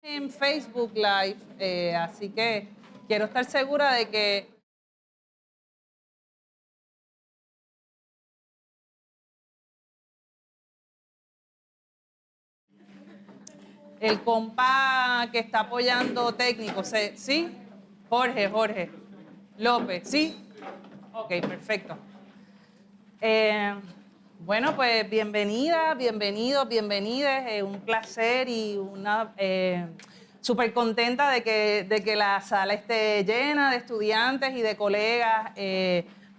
En Facebook Live, así que quiero estar segura de que el compa que está apoyando técnico, ¿sí? Jorge López, ¿sí? Ok, perfecto. Bueno, pues bienvenidas, bienvenidos, bienvenides. Un placer y una súper contenta de que la sala esté llena de estudiantes y de colegas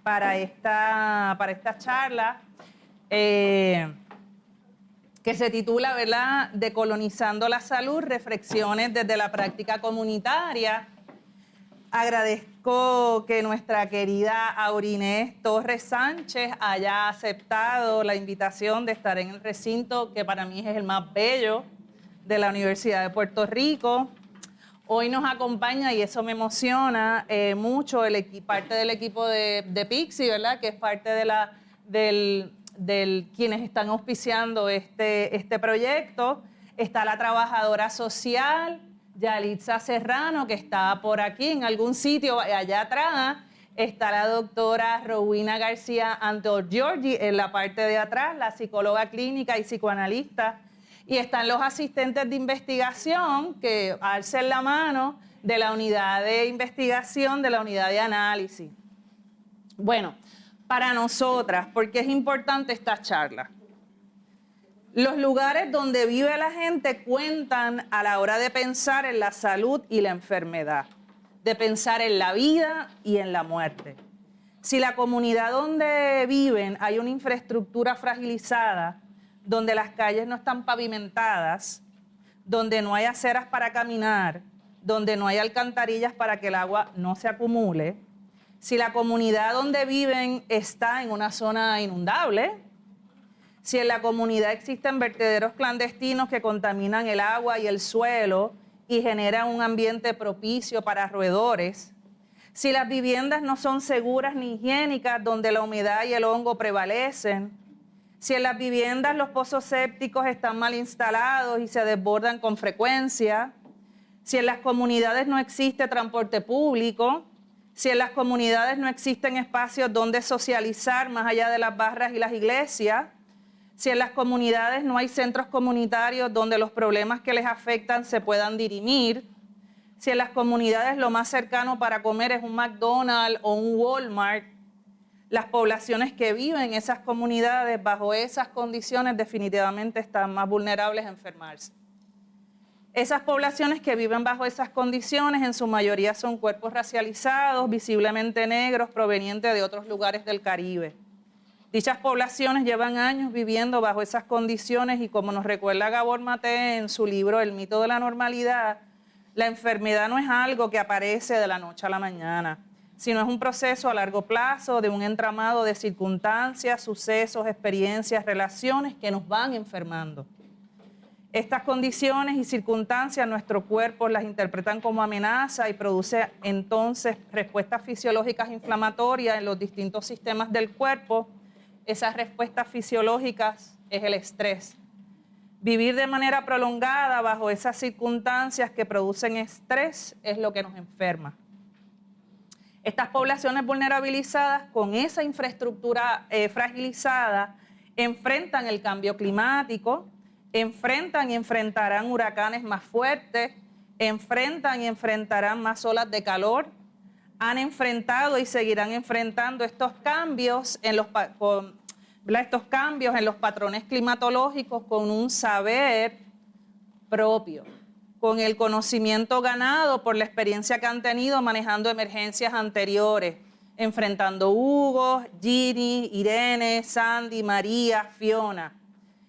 para esta charla que se titula, ¿verdad?, Decolonizando la salud, reflexiones desde la práctica comunitaria. Agradezco que nuestra querida Aurinés Torres Sánchez haya aceptado la invitación de estar en el recinto que para mí es el más bello de la Universidad de Puerto Rico. Hoy nos acompaña, y eso me emociona mucho, parte del equipo de Pixi, ¿verdad?, que es parte de quienes están auspiciando este proyecto. Está la trabajadora social, Yalitza Serrano, que está por aquí en algún sitio allá atrás. Está la doctora Rowena García Antorgiorgi en la parte de atrás, la psicóloga clínica y psicoanalista. Y están los asistentes de investigación que alcen la mano de la unidad de investigación, de la unidad de análisis. Bueno, para nosotras, ¿por qué es importante esta charla? Los lugares donde vive la gente cuentan a la hora de pensar en la salud y la enfermedad, de pensar en la vida y en la muerte. Si la comunidad donde viven hay una infraestructura fragilizada, donde las calles no están pavimentadas, donde no hay aceras para caminar, donde no hay alcantarillas para que el agua no se acumule, si la comunidad donde viven está en una zona inundable, si en la comunidad existen vertederos clandestinos que contaminan el agua y el suelo y generan un ambiente propicio para roedores, si las viviendas no son seguras ni higiénicas, donde la humedad y el hongo prevalecen, si en las viviendas los pozos sépticos están mal instalados y se desbordan con frecuencia, si en las comunidades no existe transporte público, si en las comunidades no existen espacios donde socializar más allá de las barras y las iglesias, si en las comunidades no hay centros comunitarios donde los problemas que les afectan se puedan dirimir, si en las comunidades lo más cercano para comer es un McDonald's o un Walmart, las poblaciones que viven en esas comunidades bajo esas condiciones definitivamente están más vulnerables a enfermarse. Esas poblaciones que viven bajo esas condiciones en su mayoría son cuerpos racializados, visiblemente negros, provenientes de otros lugares del Caribe. Dichas poblaciones llevan años viviendo bajo esas condiciones y como nos recuerda Gabor Maté en su libro El mito de la normalidad, la enfermedad no es algo que aparece de la noche a la mañana, sino es un proceso a largo plazo de un entramado de circunstancias, sucesos, experiencias, relaciones que nos van enfermando. Estas condiciones y circunstancias nuestros cuerpos las interpretan como amenaza y produce entonces respuestas fisiológicas inflamatorias en los distintos sistemas del cuerpo. Esas respuestas fisiológicas es el estrés. Vivir de manera prolongada bajo esas circunstancias que producen estrés es lo que nos enferma. Estas poblaciones vulnerabilizadas con esa infraestructura fragilizada enfrentan el cambio climático, enfrentan y enfrentarán huracanes más fuertes, enfrentan y enfrentarán más olas de calor, han enfrentado y seguirán enfrentando estos cambios en los patrones climatológicos con un saber propio, con el conocimiento ganado por la experiencia que han tenido manejando emergencias anteriores, enfrentando Hugo, Ginny, Irene, Sandy, María, Fiona.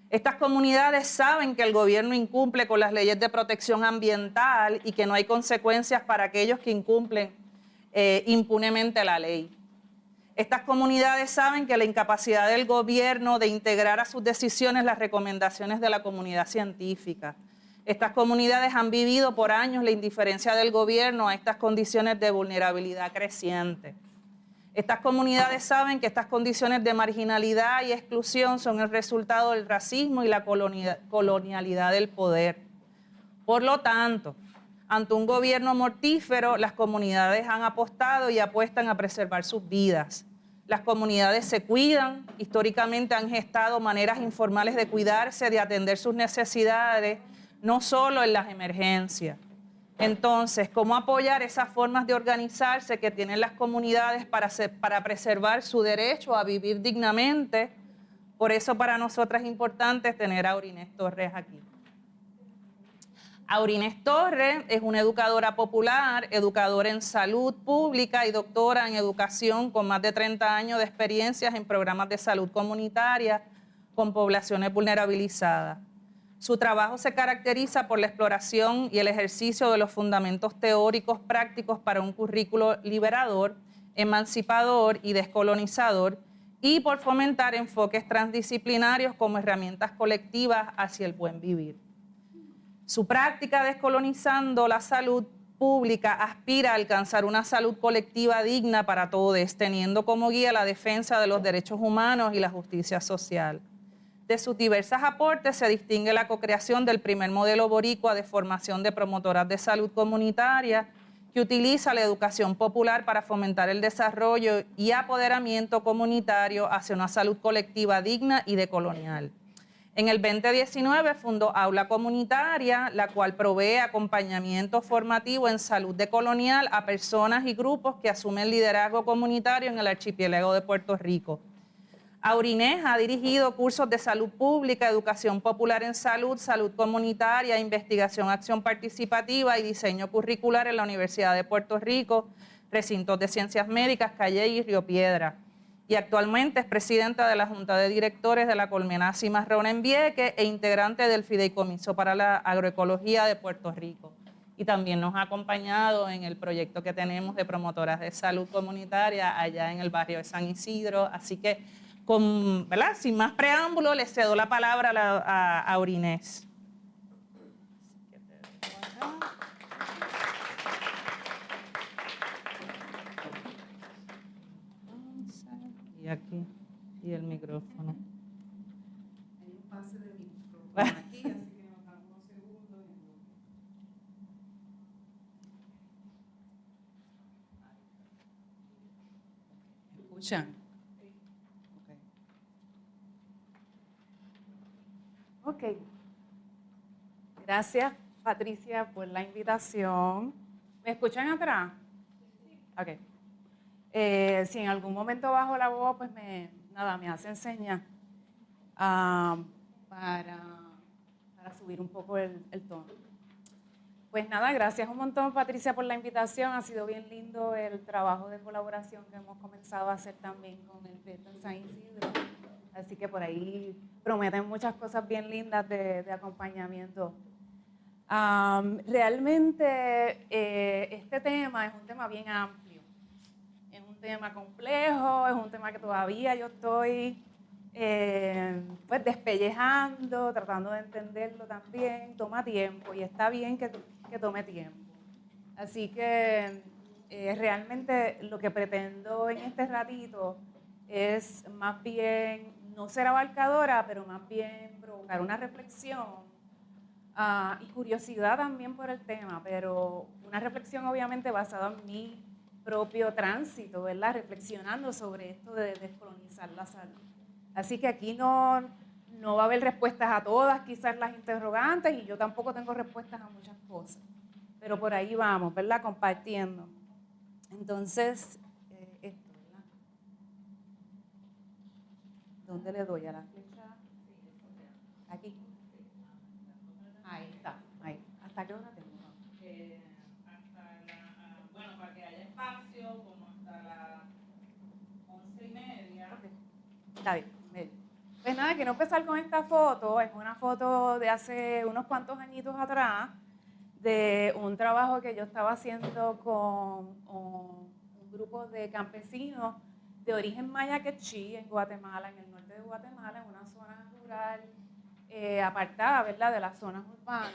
Estas comunidades saben que el gobierno incumple con las leyes de protección ambiental y que no hay consecuencias para aquellos que incumplen impunemente la ley. Estas comunidades saben que la incapacidad del gobierno de integrar a sus decisiones las recomendaciones de la comunidad científica. Estas comunidades han vivido por años la indiferencia del gobierno a estas condiciones de vulnerabilidad creciente. Estas comunidades saben que estas condiciones de marginalidad y exclusión son el resultado del racismo y la colonialidad del poder. Por lo tanto, ante un gobierno mortífero, las comunidades han apostado y apuestan a preservar sus vidas. Las comunidades se cuidan, históricamente han gestado maneras informales de cuidarse, de atender sus necesidades, no solo en las emergencias. Entonces, ¿cómo apoyar esas formas de organizarse que tienen las comunidades para preservar su derecho a vivir dignamente? Por eso para nosotras es importante tener a Aurinés Torres aquí. Aurinés Torres es una educadora popular, educadora en salud pública y doctora en educación con más de 30 años de experiencias en programas de salud comunitaria con poblaciones vulnerabilizadas. Su trabajo se caracteriza por la exploración y el ejercicio de los fundamentos teóricos prácticos para un currículo liberador, emancipador y descolonizador, y por fomentar enfoques transdisciplinarios como herramientas colectivas hacia el buen vivir. Su práctica descolonizando la salud pública aspira a alcanzar una salud colectiva digna para todos, teniendo como guía la defensa de los derechos humanos y la justicia social. De sus diversos aportes se distingue la co-creación del primer modelo boricua de formación de promotoras de salud comunitaria, que utiliza la educación popular para fomentar el desarrollo y apoderamiento comunitario hacia una salud colectiva digna y decolonial. En el 2019 fundó Aula Comunitaria, la cual provee acompañamiento formativo en salud decolonial a personas y grupos que asumen liderazgo comunitario en el archipiélago de Puerto Rico. Aurinés ha dirigido cursos de salud pública, educación popular en salud, salud comunitaria, investigación, acción participativa y diseño curricular en la Universidad de Puerto Rico, recintos de ciencias médicas, Calle y Río Piedra. Y actualmente es presidenta de la Junta de Directores de la Colmena Cimarrón en Vieques e integrante del Fideicomiso para la Agroecología de Puerto Rico. Y también nos ha acompañado en el proyecto que tenemos de promotoras de salud comunitaria allá en el barrio de San Isidro. Así que, ¿verdad? Sin más preámbulo, le cedo la palabra a Aurinés. Y aquí, y el micrófono. Hay un pase de micrófono aquí, así que nos damos unos segundos. ¿Me escuchan? Ok. Gracias, Patricia, por la invitación. ¿Me escuchan atrás? Ok. Si en algún momento bajo la voz, pues me hacen señas para subir un poco el tono. Pues nada, gracias un montón, Patricia, por la invitación. Ha sido bien lindo el trabajo de colaboración que hemos comenzado a hacer también con el proyecto en San Isidro. Así que por ahí prometen muchas cosas bien lindas de acompañamiento. Realmente este tema es un tema bien amplio. Es un tema complejo, es un tema que todavía yo estoy pues despellejando, tratando de entenderlo también. Toma tiempo y está bien que tome tiempo. Así que realmente lo que pretendo en este ratito es más bien no ser abarcadora, pero más bien provocar una reflexión y curiosidad también por el tema, pero una reflexión obviamente basada en mi propio tránsito, ¿verdad? Reflexionando sobre esto de descolonizar la salud. Así que aquí no va a haber respuestas a todas, quizás las interrogantes, y yo tampoco tengo respuestas a muchas cosas. Pero por ahí vamos, ¿verdad? Compartiendo. Entonces, esto, ¿verdad? ¿Dónde le doy? ¿A la flecha? Aquí. Ahí está, ahí. ¿Hasta qué hora tengo? Bueno, para que haya espacio, como hasta las 11:30. Okay. Está bien. Pues nada, quiero empezar con esta foto. Es una foto de hace unos cuantos añitos atrás, de un trabajo que yo estaba haciendo con un grupo de campesinos de origen maya quechí en Guatemala, en el norte de Guatemala, en una zona rural apartada, ¿verdad?, de las zonas urbanas.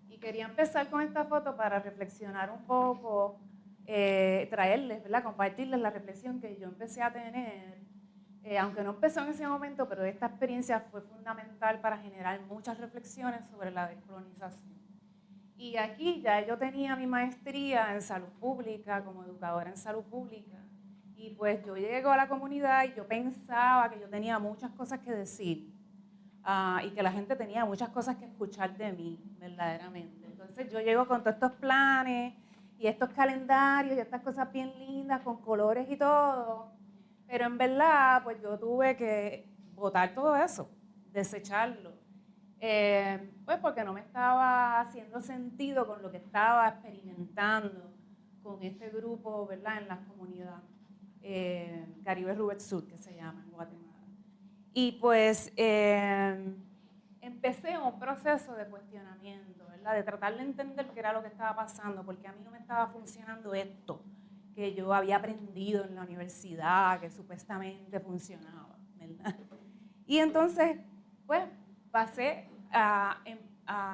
Y quería empezar con esta foto para reflexionar un poco, traerles, ¿verdad?, compartirles la reflexión que yo empecé a tener, aunque no empezó en ese momento, pero esta experiencia fue fundamental para generar muchas reflexiones sobre la descolonización. Y aquí ya yo tenía mi maestría en salud pública, como educadora en salud pública. Y pues yo llego a la comunidad y yo pensaba que yo tenía muchas cosas que decir y que la gente tenía muchas cosas que escuchar de mí, verdaderamente. Entonces yo llego con todos estos planes y estos calendarios y estas cosas bien lindas con colores y todo. Pero en verdad, pues yo tuve que botar todo eso, desecharlo. Pues porque no me estaba haciendo sentido con lo que estaba experimentando con este grupo, ¿verdad? En las comunidades Caribe Rubet Sud, que se llama en Guatemala. Y pues empecé un proceso de cuestionamiento, ¿verdad? De tratar de entender qué era lo que estaba pasando, porque a mí no me estaba funcionando esto que yo había aprendido en la universidad, que supuestamente funcionaba, ¿verdad? Y entonces, pues, pasé a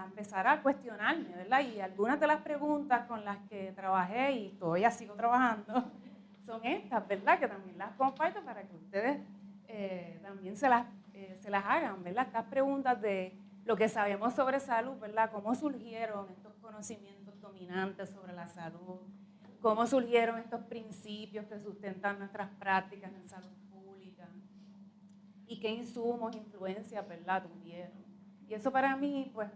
empezar a cuestionarme, ¿verdad? Y algunas de las preguntas con las que trabajé y todavía sigo trabajando son estas, ¿verdad? Que también las comparto para que ustedes también se las hagan, ¿verdad? Estas preguntas de lo que sabemos sobre salud, ¿verdad? Cómo surgieron estos conocimientos dominantes sobre la salud, cómo surgieron estos principios que sustentan nuestras prácticas en salud pública y qué insumos, influencias, ¿verdad? Tuvieron. Y eso para mí, pues,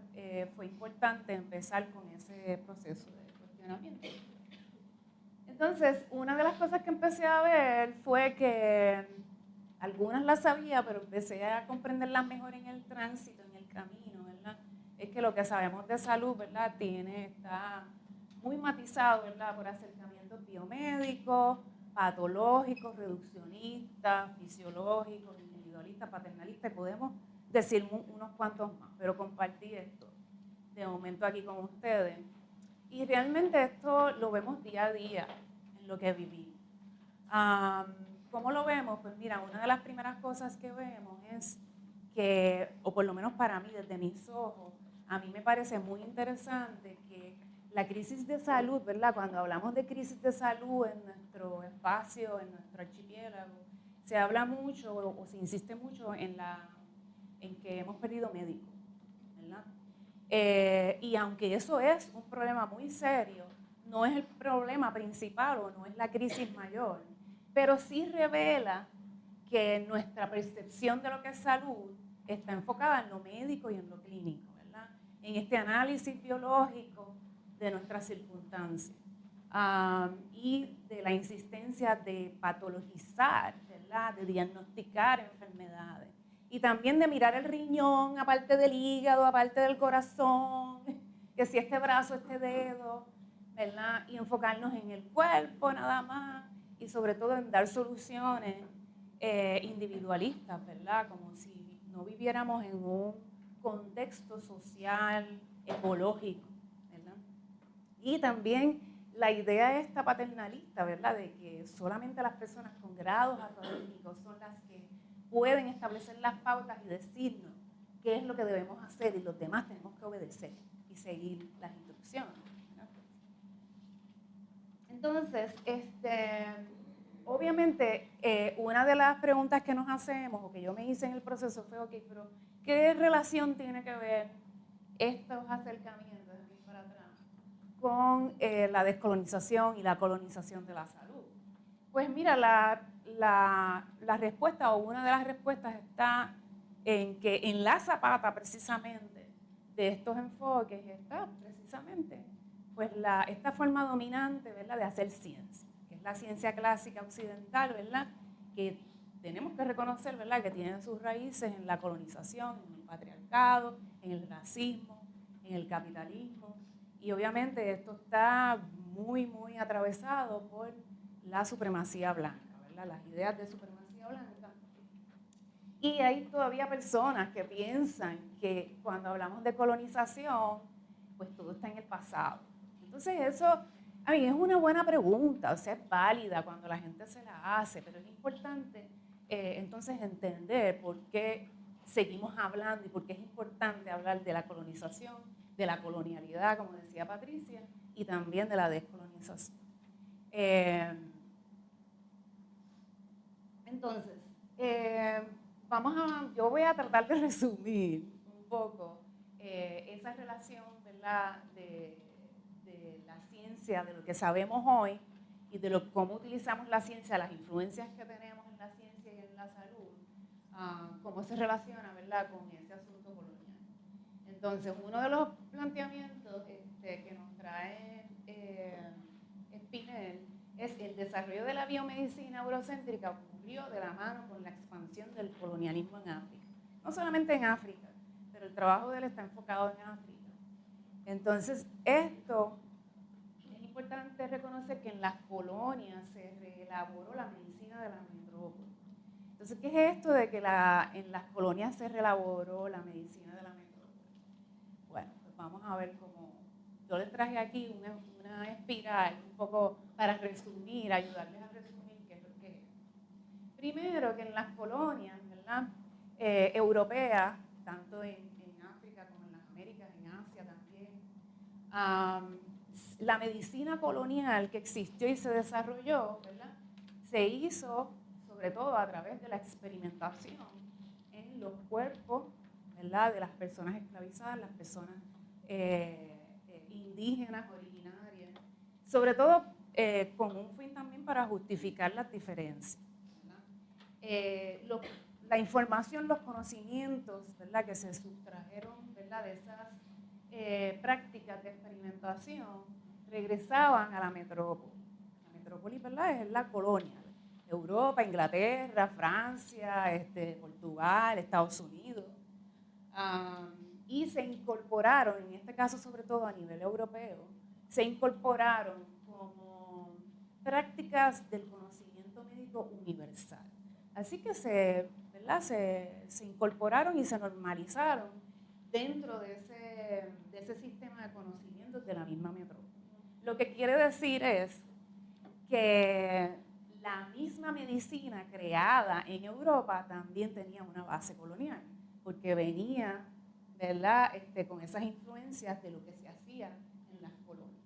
fue importante empezar con ese proceso de cuestionamiento. Entonces, una de las cosas que empecé a ver fue que algunas las sabía, pero empecé a comprenderlas mejor en el tránsito, en el camino, ¿verdad? Es que lo que sabemos de salud, ¿verdad? Está muy matizado, ¿verdad? Por acercamientos biomédicos, patológicos, reduccionistas, fisiológicos, individualistas, paternalistas, y podemos decir unos cuantos más, pero compartí esto de momento aquí con ustedes. Y realmente esto lo vemos día a día en lo que vivimos. ¿Cómo lo vemos? Pues mira, una de las primeras cosas que vemos es que, o por lo menos para mí, desde mis ojos, a mí me parece muy interesante que la crisis de salud, ¿verdad? Cuando hablamos de crisis de salud en nuestro espacio, en nuestro archipiélago, se habla mucho o se insiste mucho en que hemos perdido médicos, ¿verdad? Y aunque eso es un problema muy serio, no es el problema principal o no es la crisis mayor, pero sí revela que nuestra percepción de lo que es salud está enfocada en lo médico y en lo clínico, ¿verdad? En este análisis biológico de nuestras circunstancias y de la insistencia de patologizar, ¿verdad? De diagnosticar enfermedades. Y también de mirar el riñón, aparte del hígado, aparte del corazón, que si este brazo, este dedo, ¿verdad? Y enfocarnos en el cuerpo nada más y sobre todo en dar soluciones individualistas, ¿verdad? Como si no viviéramos en un contexto social, ecológico, ¿verdad? Y también la idea esta paternalista, ¿verdad? De que solamente las personas con grados académicos son las que pueden establecer las pautas y decirnos qué es lo que debemos hacer y los demás tenemos que obedecer y seguir las instrucciones, ¿no? Entonces, obviamente, una de las preguntas que nos hacemos o que yo me hice en el proceso fue, ok, pero ¿qué relación tiene que ver estos acercamientos de aquí para atrás con la descolonización y la colonización de la salud? Pues mira, la respuesta o una de las respuestas está en que en la zapata precisamente de estos enfoques está precisamente pues esta forma dominante, ¿verdad?, de hacer ciencia, que es la ciencia clásica occidental, ¿verdad?, que tenemos que reconocer, ¿verdad?, que tiene sus raíces en la colonización, en el patriarcado, en el racismo, en el capitalismo, y obviamente esto está muy, muy atravesado por la supremacía blanca, ¿verdad?, las ideas de supremacía blanca. Y hay todavía personas que piensan que cuando hablamos de colonización, pues todo está en el pasado. Entonces eso, a mí es una buena pregunta, o sea, es válida cuando la gente se la hace, pero es importante entonces entender por qué seguimos hablando y por qué es importante hablar de la colonización, de la colonialidad, como decía Patricia, y también de la descolonización. Entonces, yo voy a tratar de resumir un poco esa relación, ¿verdad?, de la ciencia, de lo que sabemos hoy y de cómo utilizamos la ciencia, las influencias que tenemos en la ciencia y en la salud, cómo se relaciona, ¿verdad?, con ese asunto colonial. Entonces, uno de los planteamientos que nos trae Spinell es el desarrollo de la biomedicina eurocéntrica ocurrió de la mano con la expansión del colonialismo en África. No solamente en África, pero el trabajo de él está enfocado en África. Entonces, esto es importante reconocer que en las colonias se reelaboró la medicina de la metrópoli. Entonces, ¿qué es esto de que en las colonias se reelaboró la medicina de la metrópoli? Bueno, pues vamos a ver cómo. Yo les traje aquí una espiral, un poco para resumir, ayudarles a resumir qué es lo que es. Primero, que en las colonias, ¿verdad?, europeas, tanto en África como en las Américas, en Asia también, la medicina colonial que existió y se desarrolló, ¿verdad?, se hizo sobre todo a través de la experimentación en los cuerpos, ¿verdad?, de las personas esclavizadas, las personas indígenas, originarias, sobre todo con un fin también para justificar las diferencias. La información, los conocimientos, ¿verdad?, que se sustrajeron, ¿verdad?, de esas prácticas de experimentación regresaban a la metrópoli. La metrópoli, ¿verdad?, es la colonia. Europa, Inglaterra, Francia, Portugal, Estados Unidos. Y se incorporaron, en este caso sobre todo a nivel europeo, se incorporaron como prácticas del conocimiento médico universal. Así que se incorporaron y se normalizaron dentro de ese sistema de conocimientos de la misma metrópoli. Lo que quiere decir es que la misma medicina creada en Europa también tenía una base colonial, porque venía, ¿verdad?, con esas influencias de lo que se hacía en las colonias.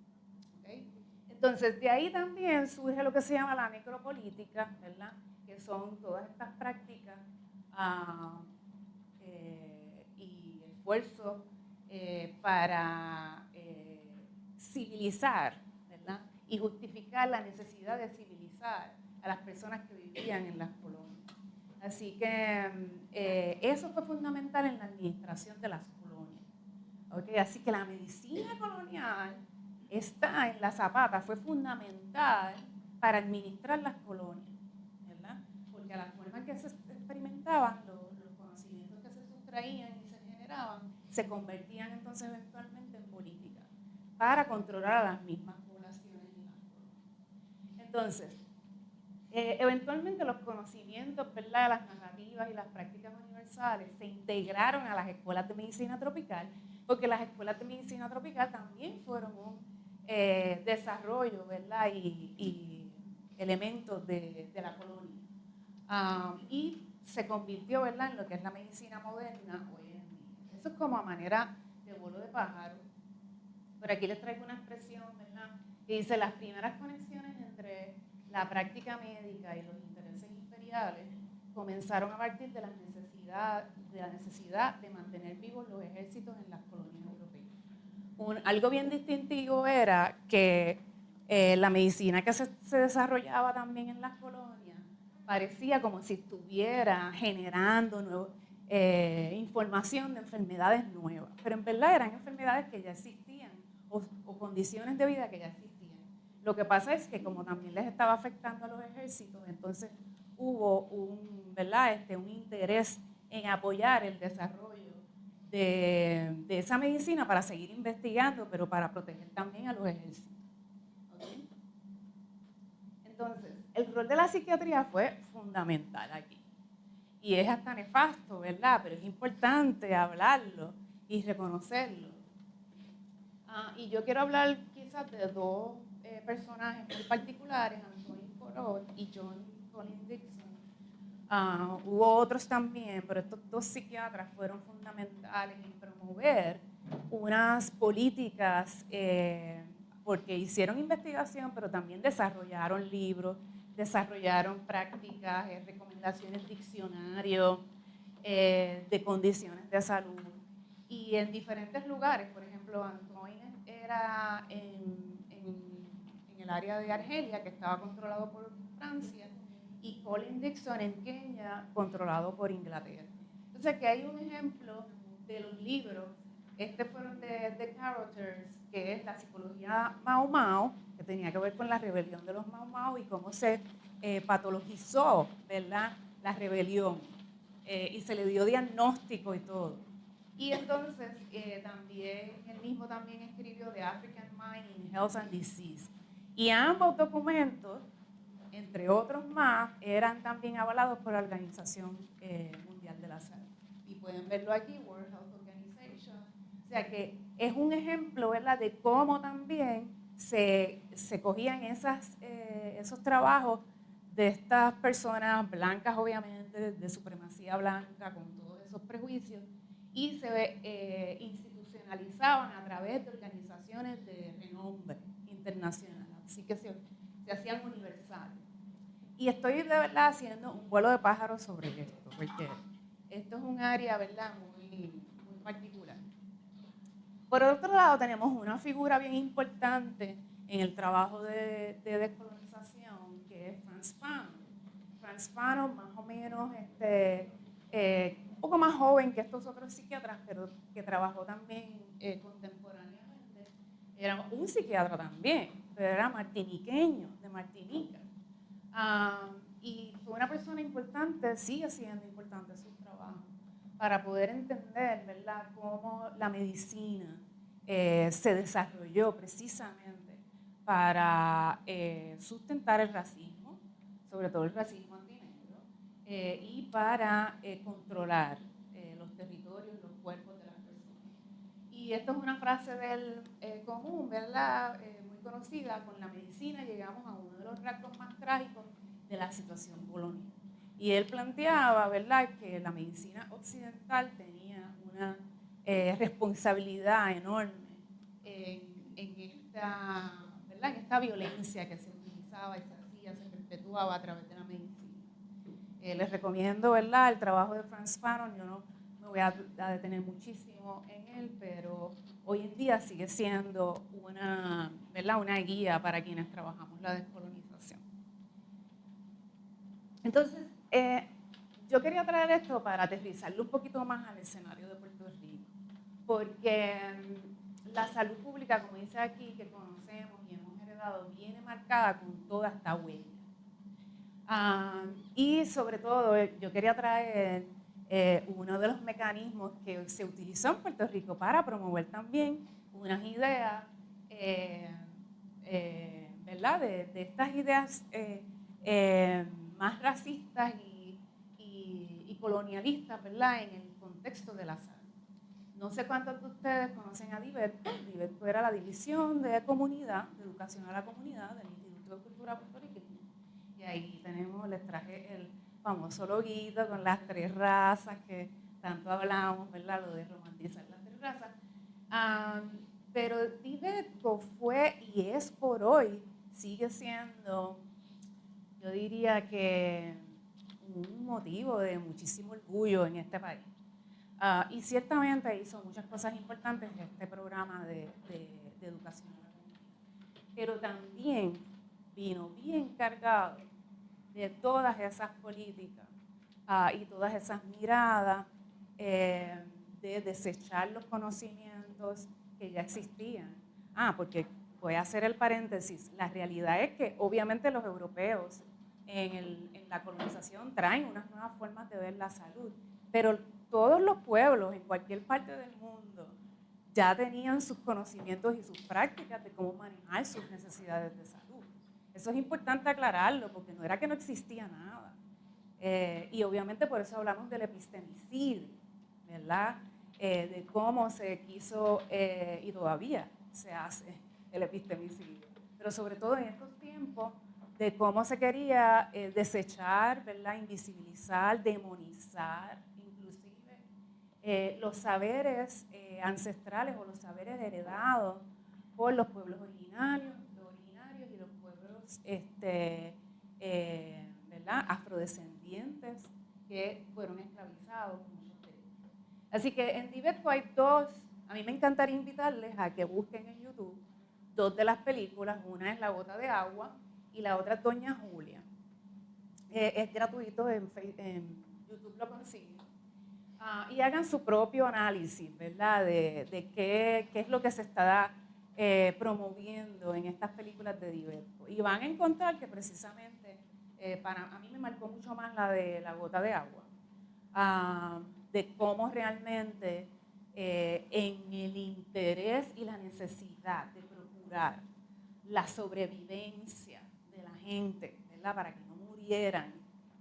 ¿Okay? Entonces, de ahí también surge lo que se llama la necropolítica, ¿verdad?, que son todas estas prácticas y esfuerzos para civilizar, ¿verdad?, y justificar la necesidad de civilizar a las personas que vivían en las colonias. Así que eso fue fundamental en la administración de las colonias. ¿Okay? Así que la medicina colonial está en la Zapata, fue fundamental para administrar las colonias, ¿verdad? Porque a la forma en que se experimentaban, los conocimientos que se sustraían y se generaban, se convertían entonces eventualmente en política para controlar a las mismas poblaciones en las colonias. Entonces, eventualmente los conocimientos, ¿verdad?, las narrativas y las prácticas universales se integraron a las escuelas de medicina tropical, porque las escuelas de medicina tropical también fueron un desarrollo, ¿verdad?, y elementos de la colonia. Y se convirtió, ¿verdad?, en lo que es la medicina moderna hoy en día. Eso es como a manera de vuelo de pájaro. Por aquí les traigo una expresión, ¿verdad?, que dice: las primeras conexiones entre la práctica médica y los intereses imperiales comenzaron a partir de la necesidad de mantener vivos los ejércitos en las colonias europeas. Algo bien distintivo era que la medicina que se desarrollaba también en las colonias parecía como si estuviera generando información de enfermedades nuevas, pero en verdad eran enfermedades que ya existían o condiciones de vida que ya existían. Lo que pasa es que como también les estaba afectando a los ejércitos, entonces hubo un interés en apoyar el desarrollo de esa medicina para seguir investigando, pero para proteger también a los ejércitos. ¿Okay? Entonces, el rol de la psiquiatría fue fundamental aquí. Y es hasta nefasto, ¿verdad? Pero es importante hablarlo y reconocerlo. Y yo quiero hablar quizás de dos personajes muy particulares, Antoine Porot y John Colin Dixon. Hubo otros también, pero estos dos psiquiatras fueron fundamentales en promover unas políticas, porque hicieron investigación, pero también desarrollaron libros, desarrollaron prácticas, recomendaciones, diccionarios de condiciones de salud. Y en diferentes lugares, por ejemplo, Antoine era en el área de Argelia, que estaba controlado por Francia, y Colin Dixon en Kenia, controlado por Inglaterra. Entonces, aquí hay un ejemplo de los libros. Fueron de The Carothers, que es la psicología Mau Mau, que tenía que ver con la rebelión de los Mau Mau y cómo se patologizó, ¿verdad?, la rebelión. Y se le dio diagnóstico y todo. Y entonces, también, él mismo también escribió The African Mind in Health and Disease. Y ambos documentos, entre otros más, eran también avalados por la Organización Mundial de la Salud. Y pueden verlo aquí, World Health Organization. O sea que es un ejemplo, ¿verdad?, de cómo también se cogían esos trabajos de estas personas blancas, obviamente, de supremacía blanca, con todos esos prejuicios, y se institucionalizaban a través de organizaciones de renombre internacional. Así que se hacían universales. Y estoy de verdad haciendo un vuelo de pájaros sobre esto, porque esto es un área, ¿verdad?, muy particular. Por otro lado, tenemos una figura bien importante en el trabajo de descolonización, que es Frantz Fanon. Frantz Fanon, más o menos un poco más joven que estos otros psiquiatras, pero que trabajó también contemporáneamente. Era un psiquiatra también, pero era martiniqueño, de Martinica. Y fue una persona importante, sigue siendo importante su trabajo, para poder entender, ¿verdad?, cómo la medicina se desarrolló precisamente para sustentar el racismo, sobre todo el racismo antinegro, y para controlar los territorios, los cuerpos de las personas. Y esto es una frase del común, ¿verdad?, muy conocida: con la medicina llegamos a uno de los rasgos más trágicos de la situación colonial. Y él planteaba, ¿verdad?, que la medicina occidental tenía una responsabilidad enorme en esta violencia que se utilizaba y se perpetuaba a través de la medicina. Les recomiendo, ¿verdad?, el trabajo de Frantz Fanon. Yo no me voy a detener muchísimo en él, pero hoy en día sigue siendo una guía para quienes trabajamos la descolonización. Entonces, yo quería traer esto para aterrizarlo un poquito más al escenario de Puerto Rico, porque la salud pública, como dice aquí, que conocemos y hemos heredado, viene marcada con toda esta huella. Y sobre todo, yo quería traer uno de los mecanismos que se utilizó en Puerto Rico para promover también unas ideas, ¿verdad?, de estas ideas más racistas y colonialistas, ¿verdad?, en el contexto de la salud. No sé cuántos de ustedes conocen a DIVETCO. DIVETCO era la División de Comunidad, de Educación a la Comunidad del Instituto de Cultura puertorriqueña. Y ahí les traje el famoso loguito con las 3 razas que tanto hablamos, ¿verdad?, lo de romantizar las 3 razas. Pero DIVETCO fue y es por hoy, sigue siendo, yo diría que un motivo de muchísimo orgullo en este país. Y ciertamente hizo muchas cosas importantes en este programa de educación a la comunidad. Pero también vino bien cargado de todas esas políticas y todas esas miradas de desechar los conocimientos que ya existían. Porque voy a hacer el paréntesis, la realidad es que obviamente los europeos en la colonización traen unas nuevas formas de ver la salud, pero todos los pueblos en cualquier parte del mundo ya tenían sus conocimientos y sus prácticas de cómo manejar sus necesidades de salud. Eso es importante aclararlo, porque no era que no existía nada. Y obviamente por eso hablamos del epistemicidio, ¿verdad? De cómo se quiso, y todavía se hace el epistemicidio. Pero sobre todo en estos tiempos, de cómo se quería desechar, ¿verdad?, invisibilizar, demonizar, los saberes ancestrales o los saberes heredados por los pueblos originarios y los pueblos ¿verdad?, afrodescendientes que fueron esclavizados. Así que en DIVETCO hay a mí me encantaría invitarles a que busquen en YouTube dos de las películas, una es La Gota de Agua y la otra es Doña Julia. Es gratuito, en YouTube lo consiguen. Y hagan su propio análisis, ¿verdad? De qué es lo que se está promoviendo en estas películas de Diverco. Y van a encontrar que precisamente, a mí me marcó mucho más la de La Gota de Agua, de cómo realmente en el interés y la necesidad de procurar la sobrevivencia de la gente, ¿verdad? Para que no murieran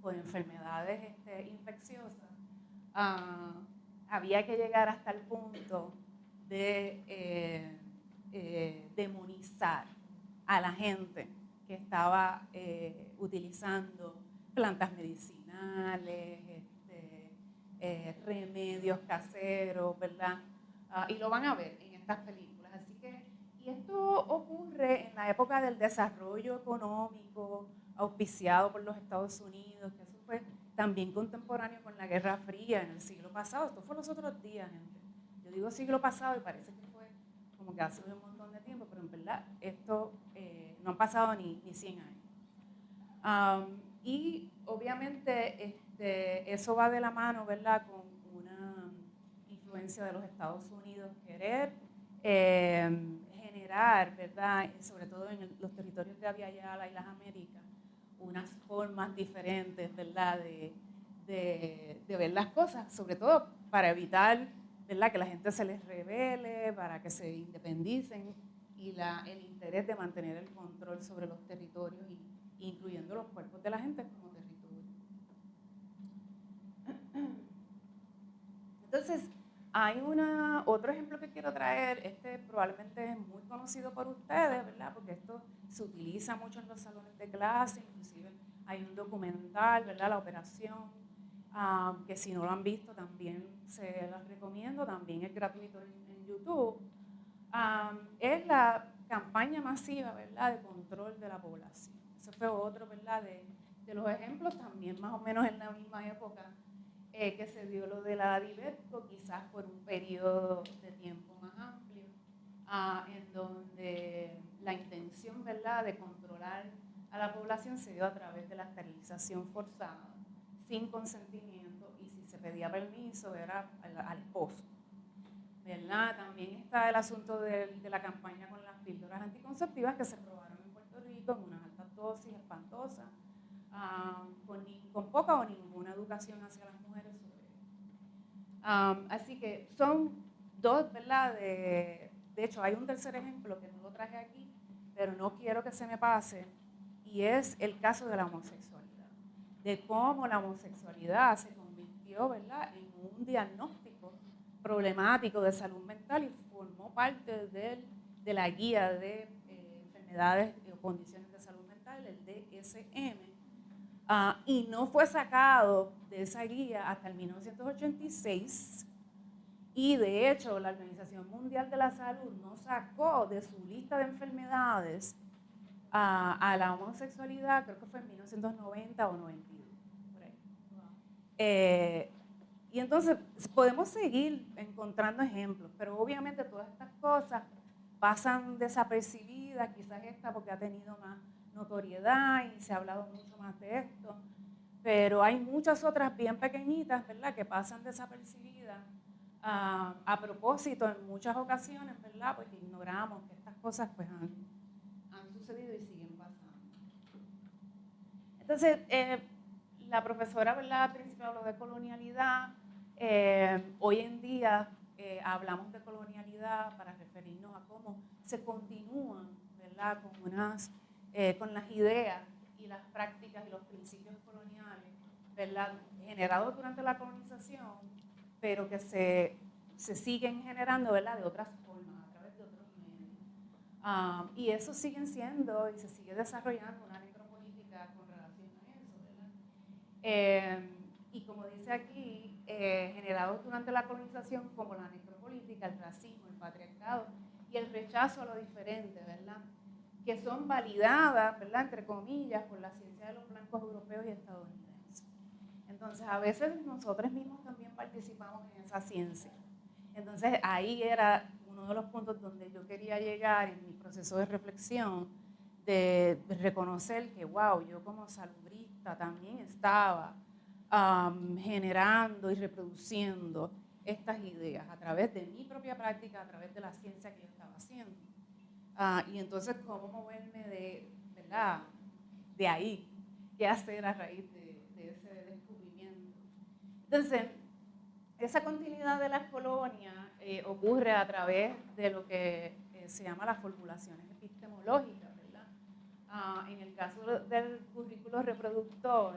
por enfermedades infecciosas, había que llegar hasta el punto de demonizar a la gente que estaba utilizando plantas medicinales, remedios caseros, ¿verdad? Y lo van a ver en estas películas. Así que, y esto ocurre en la época del desarrollo económico auspiciado por los Estados Unidos, que eso fue también contemporáneo con la Guerra Fría en el siglo pasado. Esto fue los otros días, gente. Yo digo siglo pasado y parece que fue como que hace un montón de tiempo, pero en verdad esto no han pasado ni 100 años. Y obviamente eso va de la mano, ¿verdad?, con una influencia de los Estados Unidos, querer generar, ¿verdad?, sobre todo en los territorios de Abya Yala y las Américas, unas formas diferentes, ¿verdad?, de ver las cosas, sobre todo para evitar, ¿verdad?, que la gente se les rebele, para que se independicen, y el interés de mantener el control sobre los territorios, incluyendo los cuerpos de la gente como territorio. Entonces, hay otro ejemplo que quiero traer, probablemente es muy conocido por ustedes, ¿verdad?, porque esto se utiliza mucho en los salones de clase, inclusive hay un documental, ¿verdad?, La Operación, que si no lo han visto también se los recomiendo, también es gratuito en YouTube. Es la campaña masiva, ¿verdad?, de control de la población. Ese fue otro, ¿verdad?, de los ejemplos, también más o menos en la misma época que se dio lo de la Diverco, quizás por un periodo de tiempo más amplio, en donde la intención, ¿verdad?, de controlar a la población se dio a través de la esterilización forzada, sin consentimiento, y si se pedía permiso era al esposo, ¿verdad? También está el asunto de la campaña con las píldoras anticonceptivas que se probaron en Puerto Rico en unas altas dosis espantosas, con poca o ninguna educación hacia las mujeres sobre eso. Así que son dos, ¿verdad? De hecho, hay un tercer ejemplo que no lo traje aquí, pero no quiero que se me pase, y es el caso de la homosexualidad, de cómo la homosexualidad se convirtió, ¿verdad?, en un diagnóstico problemático de salud mental y formó parte de la guía de enfermedades o condiciones de salud mental, el DSM, y no fue sacado de esa guía hasta el 1986, y de hecho la Organización Mundial de la Salud no sacó de su lista de enfermedades a la homosexualidad, creo que fue en 1990 o 92, por ahí. Y entonces podemos seguir encontrando ejemplos, pero obviamente todas estas cosas pasan desapercibidas, quizás esta porque ha tenido más notoriedad y se ha hablado mucho más de esto, pero hay muchas otras bien pequeñitas, ¿verdad?, que pasan desapercibidas a propósito en muchas ocasiones, ¿verdad?, porque ignoramos que estas cosas pues han sucedido y siguen pasando. Entonces, la profesora, ¿verdad?, al principio habló de colonialidad. Hoy en día hablamos de colonialidad para referirnos a cómo se continúan, ¿verdad?, con las ideas y las prácticas y los principios coloniales, ¿verdad?, generados durante la colonización, pero que se siguen generando, ¿verdad?, de otras formas, a través de otros medios. Y eso siguen siendo y se sigue desarrollando una necropolítica con relación a eso, ¿verdad? Y como dice aquí, generados durante la colonización como la necropolítica, el racismo, el patriarcado y el rechazo a lo diferente, ¿verdad?, que son validadas, ¿verdad?, entre comillas, por la ciencia de los blancos europeos y estadounidenses. Entonces, a veces nosotros mismos también participamos en esa ciencia. Entonces, ahí era uno uno de los puntos donde yo quería llegar en mi proceso de reflexión, de reconocer que, wow, yo como salubrista también estaba generando y reproduciendo estas ideas a través de mi propia práctica, a través de la ciencia que yo estaba haciendo. Y entonces, ¿cómo moverme ¿verdad? De ahí? ¿Qué hacer a raíz de ese descubrimiento? Entonces, esa continuidad de las colonias ocurre a través de lo que se llama las formulaciones epistemológicas, ¿verdad? En el caso del currículo reproductor,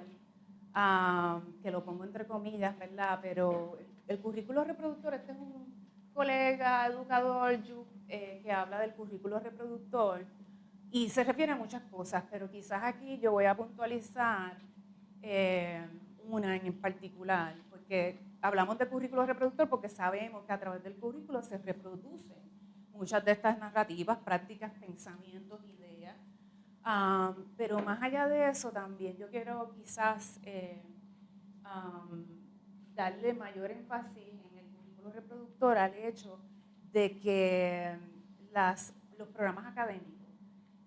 que lo pongo entre comillas, ¿verdad? Pero el currículo reproductor, este es un colega educador que habla del currículo reproductor y se refiere a muchas cosas, pero quizás aquí yo voy a puntualizar una en particular, porque hablamos de currículo reproductor porque sabemos que a través del currículo se reproducen muchas de estas narrativas, prácticas, pensamientos, ideas. Pero más allá de eso también yo quiero quizás darle mayor énfasis en el currículo reproductor al hecho de que los programas académicos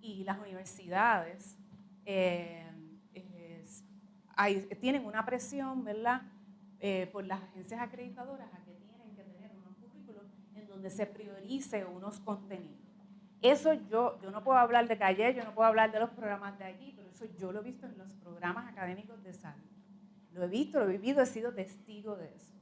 y las universidades tienen una presión, ¿verdad?, por las agencias acreditadoras a que tienen que tener unos currículos en donde se priorice unos contenidos. Eso yo no puedo hablar de Calle, yo no puedo hablar de los programas de allí, pero eso yo lo he visto en los programas académicos de salud. Lo he visto, lo he vivido, he sido testigo de eso.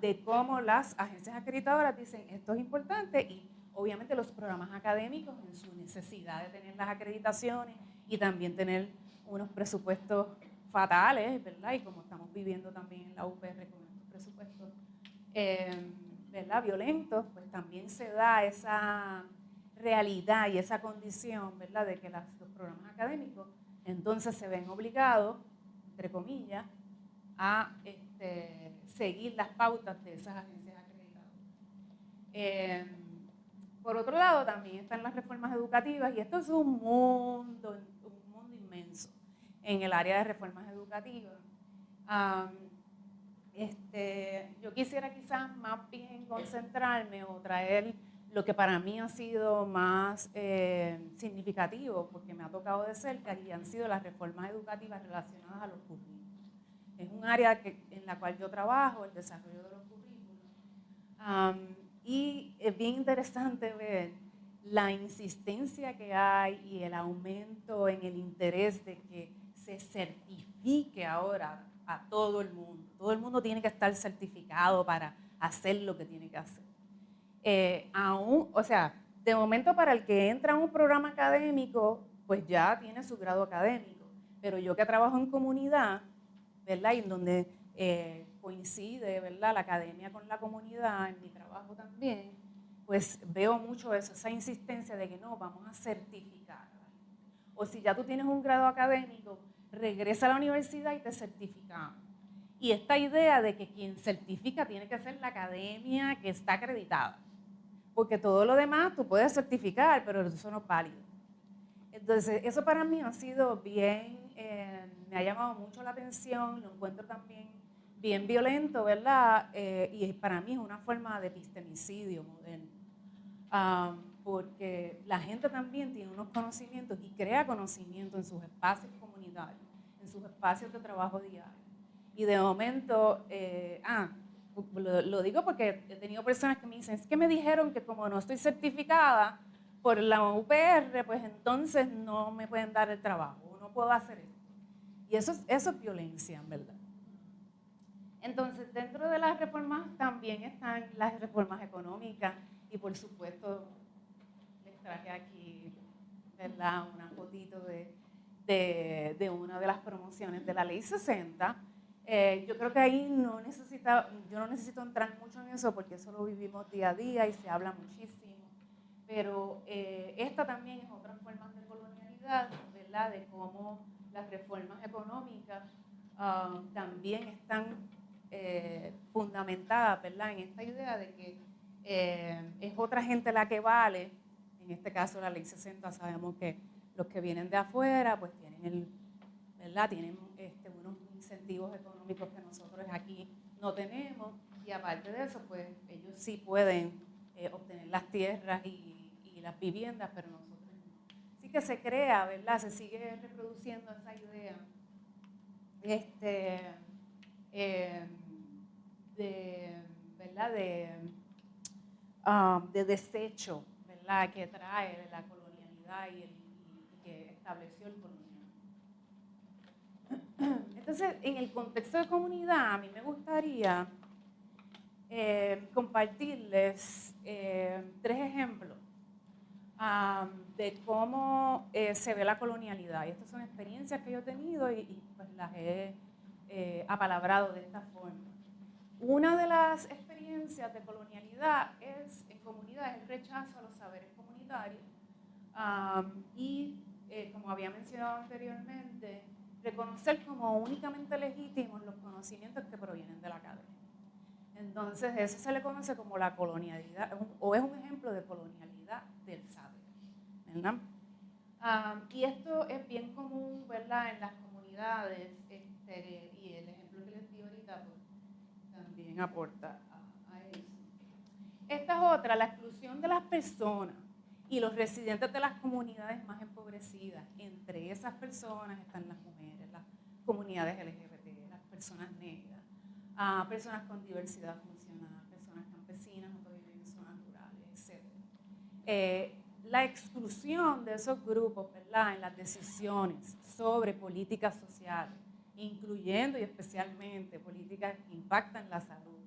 De cómo las agencias acreditadoras dicen esto es importante y obviamente los programas académicos en su necesidad de tener las acreditaciones y también tener unos presupuestos fatales, ¿verdad? Y como estamos viviendo también en la UPR con estos presupuestos, ¿verdad?, violentos, pues también se da esa realidad y esa condición, ¿verdad?, de que los programas académicos entonces se ven obligados, entre comillas, a seguir las pautas de esas agencias acreditadoras. Por otro lado, también están las reformas educativas, y esto es un mundo inmenso en el área de reformas educativas. Yo quisiera quizás más bien concentrarme o traer lo que para mí ha sido más significativo, porque me ha tocado de cerca, y han sido las reformas educativas relacionadas a los currículos. Es un área en la cual yo trabajo, el desarrollo de los currículos. Y es bien interesante ver la insistencia que hay y el aumento en el interés de que se certifique ahora a todo el mundo. Todo el mundo tiene que estar certificado para hacer lo que tiene que hacer. O sea, de momento para el que entra a un programa académico, pues ya tiene su grado académico. Pero yo que trabajo en comunidad, ¿verdad? Y en donde coincide, ¿verdad?, la academia con la comunidad, en mi trabajo también, pues veo mucho eso, esa insistencia de que no, vamos a certificar. O si ya tú tienes un grado académico, regresa a la universidad y te certificamos. Y esta idea de que quien certifica tiene que ser la academia que está acreditada. Porque todo lo demás tú puedes certificar, pero eso no es válido. Entonces, eso para mí ha sido bien, me ha llamado mucho la atención, lo encuentro también bien violento, ¿verdad? Y para mí es una forma de epistemicidio moderno. Porque la gente también tiene unos conocimientos y crea conocimiento en sus espacios comunitarios, en sus espacios de trabajo diario. Y de momento, lo digo porque he tenido personas que me dicen, es que me dijeron que como no estoy certificada por la UPR, pues entonces no me pueden dar el trabajo, no puedo hacer esto. Y eso es violencia, en verdad. Entonces, dentro de las reformas también están las reformas económicas y, por supuesto, les traje aquí, ¿verdad?, una fotito de una de las promociones de la Ley 60. Yo creo que ahí yo no necesito entrar mucho en eso porque eso lo vivimos día a día y se habla muchísimo. Pero esta también es otra forma de colonialidad, ¿verdad?, de cómo las reformas económicas también están fundamentadas, ¿verdad?, en esta idea de que es otra gente la que vale. En este caso, la Ley 60, sabemos que los que vienen de afuera pues tienen, ¿verdad?, tienen unos incentivos económicos que nosotros aquí no tenemos, y aparte de eso, pues ellos sí pueden obtener las tierras y las viviendas, pero nosotros no. Así que se crea, ¿verdad? Se sigue reproduciendo esa idea ¿verdad? De desecho, ¿verdad? Que trae de la colonialidad y que estableció el colonialismo. Entonces, en el contexto de comunidad, a mí me gustaría compartirles 3 ejemplos de cómo se ve la colonialidad. Y estas son experiencias que yo he tenido y pues las he apalabrado de esta forma. Una de las experiencias de colonialidad es, en comunidad, el rechazo a los saberes comunitarios y, como había mencionado anteriormente, reconocer como únicamente legítimos los conocimientos que provienen de la academia. Entonces, eso se le conoce como la colonialidad, o es un ejemplo de colonialidad del saber, ¿verdad? Y esto es bien común, ¿verdad?, en las comunidades, y el ejemplo que les di ahorita pues, también aporta a eso. Esta es otra, la exclusión de las personas y los residentes de las comunidades más empobrecidas. Entre esas personas están las mujeres, las comunidades LGBT, las personas negras, personas con diversidad funcional, personas campesinas o que viven en zonas rurales, etc. La exclusión de esos grupos, ¿verdad?, en las decisiones sobre políticas sociales, incluyendo y especialmente políticas que impactan la salud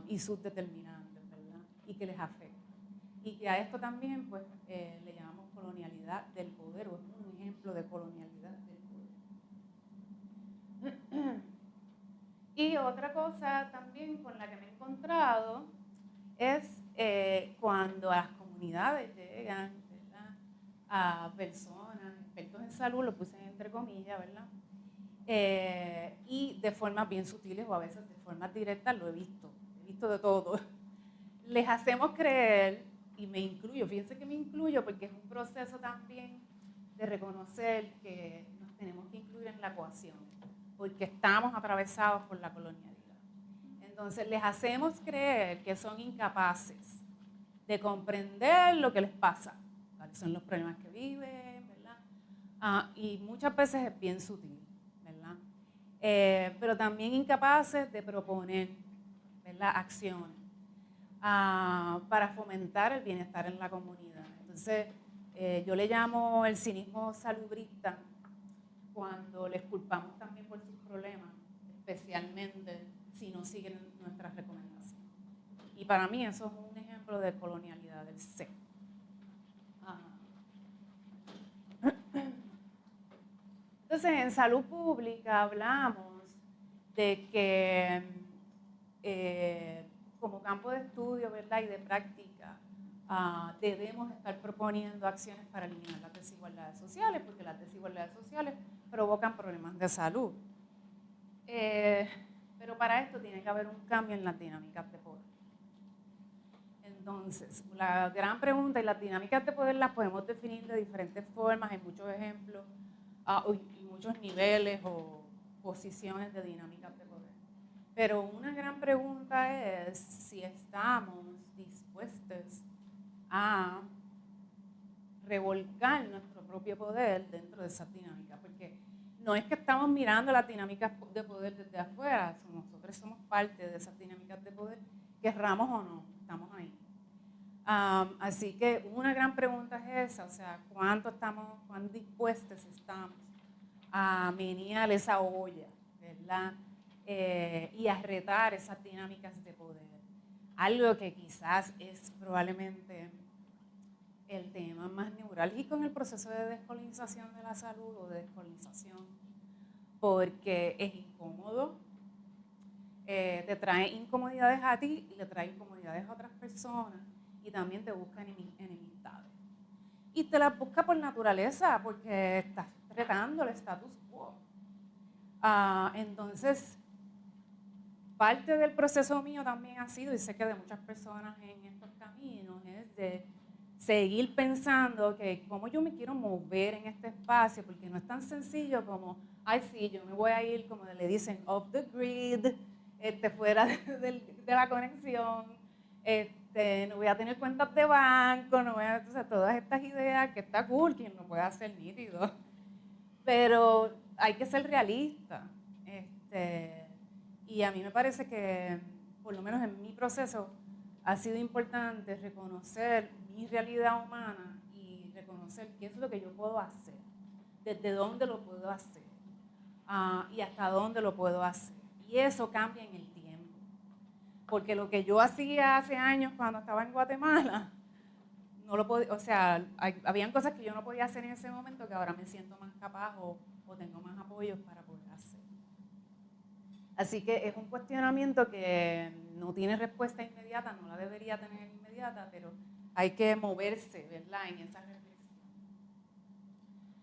y sus determinantes, ¿verdad?, y que les afectan. Y que a esto también pues, le llamamos colonialidad del poder, o es un ejemplo de colonialidad del poder. Y otra cosa también con la que me he encontrado es cuando a las comunidades llegan, ¿verdad?, a personas, expertos en salud, lo puse entre comillas, ¿verdad?, y de formas bien sutiles o a veces de formas directas, lo he visto de todo. Les hacemos creer, y me incluyo, fíjense que me incluyo porque es un proceso también de reconocer que nos tenemos que incluir en la ecuación, porque estamos atravesados por la colonialidad. Entonces les hacemos creer que son incapaces de comprender lo que les pasa, cuáles son los problemas que viven, ¿verdad? Y muchas veces es bien sutil, ¿verdad? Pero también incapaces de proponer, ¿verdad?, acciones para fomentar el bienestar en la comunidad. Entonces, yo le llamo el cinismo salubrista cuando les culpamos también por sus problemas, especialmente si no siguen nuestras recomendaciones. Y para mí eso es un ejemplo de colonialidad del ser. Entonces, en salud pública hablamos de que como campo de estudio, ¿verdad?, y de práctica, debemos estar proponiendo acciones para eliminar las desigualdades sociales, porque las desigualdades sociales provocan problemas de salud. Pero para esto tiene que haber un cambio en las dinámicas de poder. Entonces, la gran pregunta, y las dinámicas de poder las podemos definir de diferentes formas, hay muchos ejemplos, y muchos niveles o posiciones de dinámicas de poder. Pero una gran pregunta es si estamos dispuestos a revolcar nuestro propio poder dentro de esas dinámicas, porque no es que estamos mirando las dinámicas de poder desde afuera, nosotros somos parte de esas dinámicas de poder, querramos o no, estamos ahí. Así que una gran pregunta es esa, o sea, cuán dispuestos estamos a menear esa olla, ¿verdad?, y a retar esas dinámicas de poder. Algo que quizás es probablemente el tema más neurálgico en el proceso de descolonización de la salud o de descolonización, porque es incómodo, te trae incomodidades a ti y le trae incomodidades a otras personas y también te busca enemistades. Y te las busca por naturaleza, porque estás retando el status quo. Entonces, parte del proceso mío también ha sido, y sé que de muchas personas en estos caminos, es de seguir pensando que cómo yo me quiero mover en este espacio, porque no es tan sencillo como, ay sí, yo me voy a ir, como le dicen, off the grid, fuera de la conexión, No voy a tener cuentas de banco, no voy a, o sea, todas estas ideas que está cool, quien lo puede hacer nítido. Pero hay que ser realista. Y a mí me parece que, por lo menos en mi proceso, ha sido importante reconocer mi realidad humana y reconocer qué es lo que yo puedo hacer, desde dónde lo puedo hacer y hasta dónde lo puedo hacer. Y eso cambia en el tiempo. Porque lo que yo hacía hace años cuando estaba en Guatemala, no lo podía, o sea, habían cosas que yo no podía hacer en ese momento que ahora me siento más capaz o tengo más apoyos para poder hacer. Así que es un cuestionamiento que no tiene respuesta inmediata, no la debería tener inmediata, pero hay que moverse, ¿verdad?, en esa reflexión.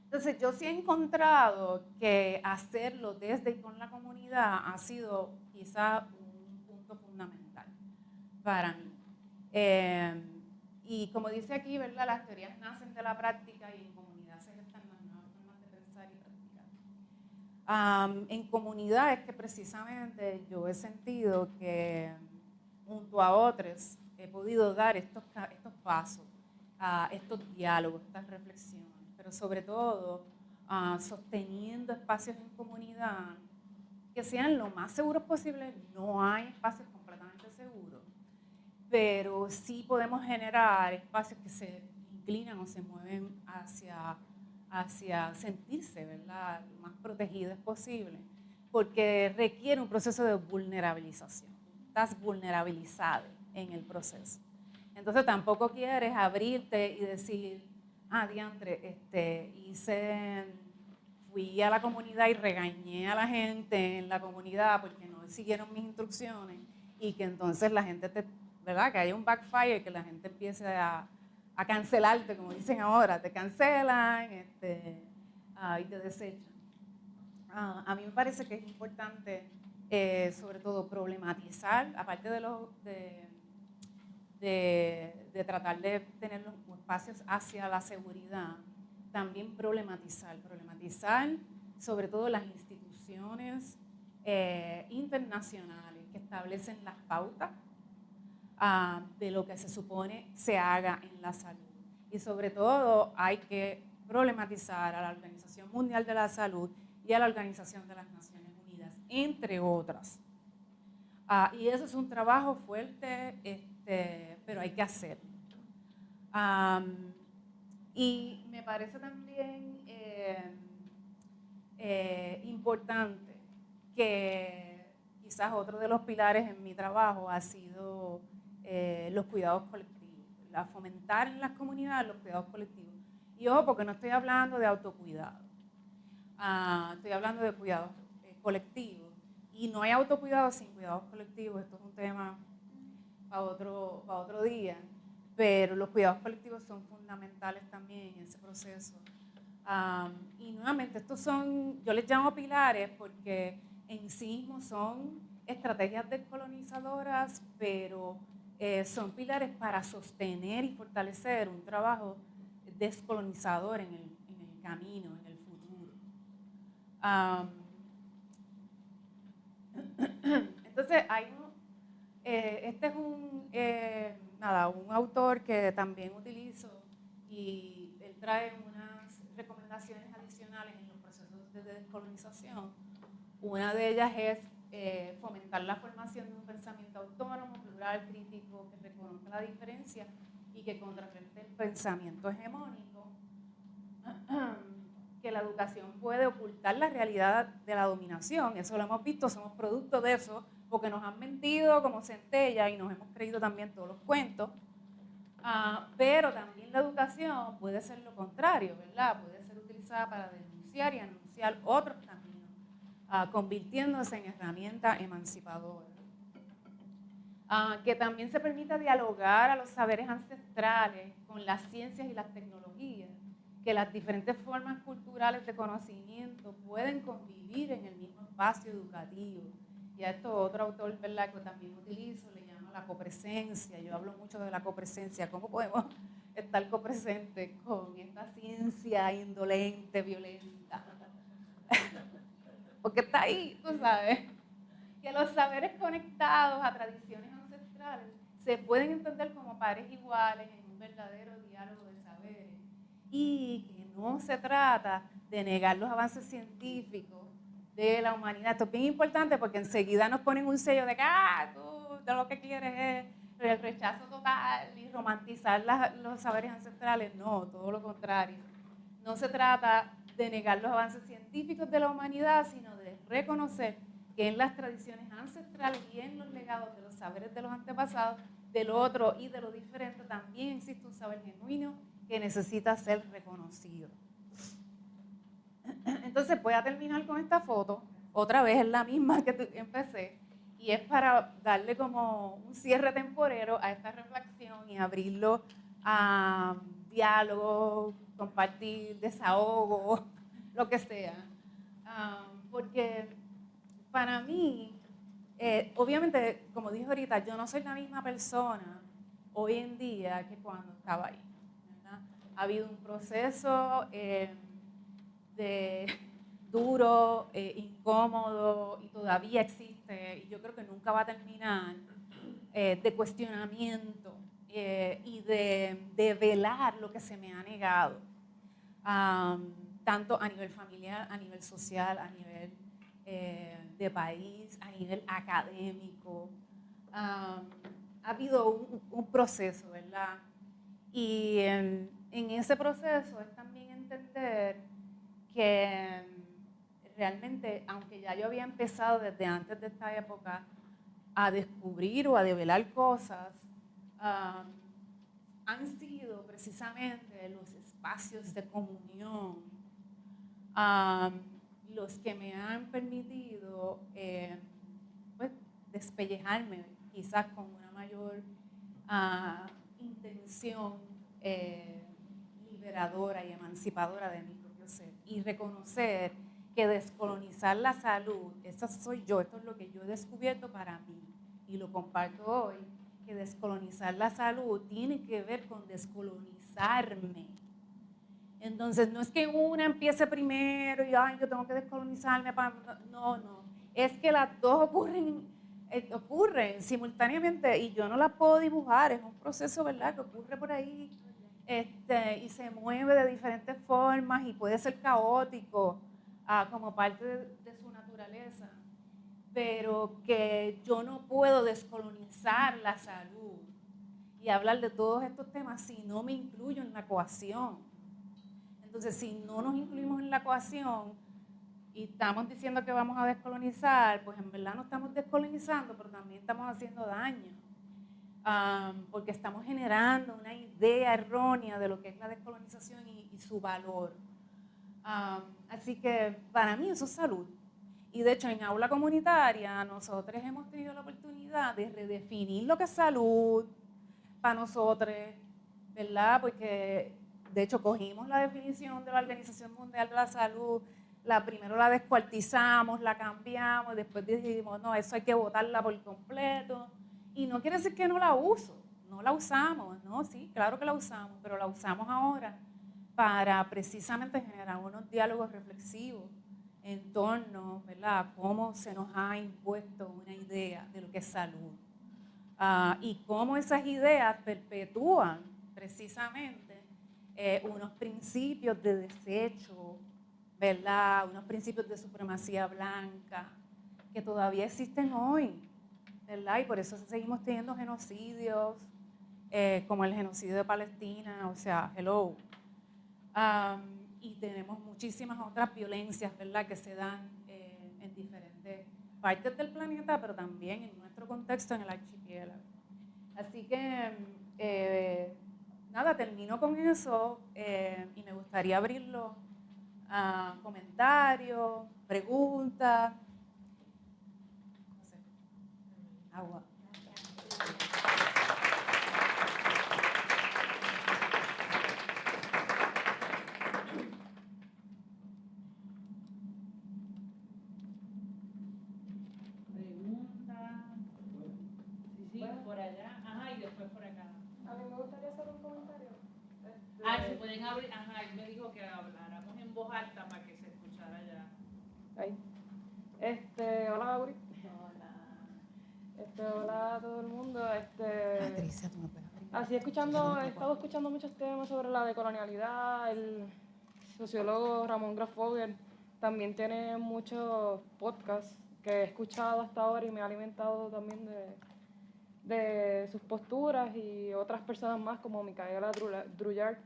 Entonces, yo sí he encontrado que hacerlo desde y con la comunidad ha sido quizá un punto fundamental para mí. Y como dice aquí, ¿verdad?, las teorías nacen de la práctica y en comunidad se gestan las nuevas formas de pensar y practicar. En comunidad es que precisamente yo he sentido que junto a otros he podido dar estos pasos, estos diálogos, estas reflexiones, pero sobre todo sosteniendo espacios en comunidad que sean lo más seguros posible. No hay espacios completamente seguros, pero sí podemos generar espacios que se inclinan o se mueven hacia sentirse, ¿verdad?, lo más protegidos posible, porque requiere un proceso de vulnerabilización. Estás vulnerabilizado en el proceso. Entonces tampoco quieres abrirte y decir, diantre, fui a la comunidad y regañé a la gente en la comunidad porque no siguieron mis instrucciones y que entonces la gente ¿verdad?, que haya un backfire, que la gente empiece a cancelarte, como dicen ahora, te cancelan y te desechan. A mí me parece que es importante, sobre todo, problematizar, aparte de tratar de tener los espacios hacia la seguridad, también problematizar sobre todo las instituciones internacionales que establecen las pautas de lo que se supone se haga en la salud. Y sobre todo hay que problematizar a la Organización Mundial de la Salud y a la Organización de las Naciones Unidas, entre otras. Y eso es un trabajo fuerte, pero hay que hacerlo. Y me parece también importante que quizás otro de los pilares en mi trabajo ha sido los cuidados colectivos, fomentar en las comunidades los cuidados colectivos. Y ojo, porque no estoy hablando de autocuidado, estoy hablando de cuidados colectivos. Y no hay autocuidado sin cuidados colectivos, esto es un tema para otro día, pero los cuidados colectivos son fundamentales también en ese proceso. Y nuevamente, yo les llamo pilares porque en sí mismos son estrategias descolonizadoras, pero son pilares para sostener y fortalecer un trabajo descolonizador en el camino, en el futuro. Entonces, este es un autor que también utilizo y él trae unas recomendaciones adicionales en los procesos de descolonización. Una de ellas es fomentar la formación de un pensamiento autónomo, plural, crítico, que reconozca la diferencia y que contrarreste el pensamiento hegemónico, que la educación puede ocultar la realidad de la dominación. Eso lo hemos visto, somos producto de eso, porque nos han mentido como centella y nos hemos creído también todos los cuentos. Pero también la educación puede ser lo contrario, ¿verdad? Puede ser utilizada para denunciar y anunciar otros caminos, convirtiéndose en herramienta emancipadora. Que también se permita dialogar a los saberes ancestrales con las ciencias y las tecnologías, que las diferentes formas culturales de conocimiento pueden convivir en el mismo espacio educativo. Y a esto otro autor, ¿verdad?, que también utilizo, le llama la copresencia. Yo hablo mucho de la copresencia, cómo podemos estar copresentes con esta ciencia indolente, violenta. Porque está ahí, tú sabes. Que los saberes conectados a tradiciones ancestrales se pueden entender como pares iguales en un verdadero diálogo de saberes y que no se trata de negar los avances científicos de la humanidad. Esto es bien importante porque enseguida nos ponen un sello de que tú de lo que quieres es el rechazo total y romantizar los saberes ancestrales. No, todo lo contrario. No se trata de negar los avances científicos de la humanidad, sino de reconocer que en las tradiciones ancestrales y en los legados de los saberes de los antepasados, del otro y de lo diferente, también existe un saber genuino que necesita ser reconocido. Entonces voy a terminar con esta foto, otra vez es la misma que empecé, y es para darle como un cierre temporero a esta reflexión y abrirlo a diálogo, compartir, desahogo, lo que sea. Porque para mí, obviamente, como dije ahorita, yo no soy la misma persona hoy en día que cuando estaba ahí, ¿verdad? Ha habido un proceso de duro, incómodo y todavía existe, y yo creo que nunca va a terminar, de cuestionamiento y de velar lo que se me ha negado, tanto a nivel familiar, a nivel social, a nivel de país, a nivel académico. Ha habido un proceso, ¿verdad? Y en ese proceso es también entender que realmente, aunque ya yo había empezado desde antes de esta época a descubrir o a develar cosas, han sido precisamente los espacios de comunión los que me han permitido pues, despellejarme quizás con una mayor intención liberadora y emancipadora de mi propio ser y reconocer que descolonizar la salud, esa soy yo, esto es lo que yo he descubierto para mí y lo comparto hoy, que descolonizar la salud tiene que ver con descolonizarme. Entonces, no es que una empiece primero y ay, yo tengo que descolonizarme para... No, no. Es que las dos ocurren simultáneamente y yo no las puedo dibujar. Es un proceso, ¿verdad?, que ocurre por ahí y se mueve de diferentes formas y puede ser caótico como parte de su naturaleza. Pero que yo no puedo descolonizar la salud y hablar de todos estos temas si no me incluyo en la ecuación. Entonces, si no nos incluimos en la ecuación y estamos diciendo que vamos a descolonizar, pues en verdad no estamos descolonizando, pero también estamos haciendo daño. Porque estamos generando una idea errónea de lo que es la descolonización y su valor. Así que para mí eso es salud. Y de hecho en aula comunitaria nosotros hemos tenido la oportunidad de redefinir lo que es salud para nosotros, ¿verdad? Porque de hecho cogimos la definición de la Organización Mundial de la Salud, primero la descuartizamos, la cambiamos, después decidimos, no, eso hay que botarla por completo. Y no quiere decir que no la uso, no la usamos, ¿no? Sí, claro que la usamos, pero la usamos ahora para precisamente generar unos diálogos reflexivos en torno, ¿verdad?, a cómo se nos ha impuesto una idea de lo que es salud. Y cómo esas ideas perpetúan precisamente unos principios de desecho, ¿verdad?, unos principios de supremacía blanca que todavía existen hoy, ¿verdad? Y por eso seguimos teniendo genocidios, como el genocidio de Palestina, o sea, hello. Y tenemos muchísimas otras violencias, ¿verdad?, que se dan en diferentes partes del planeta, pero también en nuestro contexto en el archipiélago. Así que, nada, termino con eso y me gustaría abrirlo a comentarios, preguntas. No sé. Agua. Por allá, ajá, y después por acá. A mí me gustaría hacer un comentario. Se pueden abrir, ajá, él me dijo que habláramos en voz alta para que se escuchara allá. Ahí. Hola, Gauri. Hola. Hola a todo el mundo. Patricia, tú me puedes abrir. Así he estado escuchando muchos temas sobre la decolonialidad. El sociólogo Ramón Graf Vogel también tiene muchos podcasts que he escuchado hasta ahora y me ha alimentado también de sus posturas, y otras personas más como Micaela Druyard,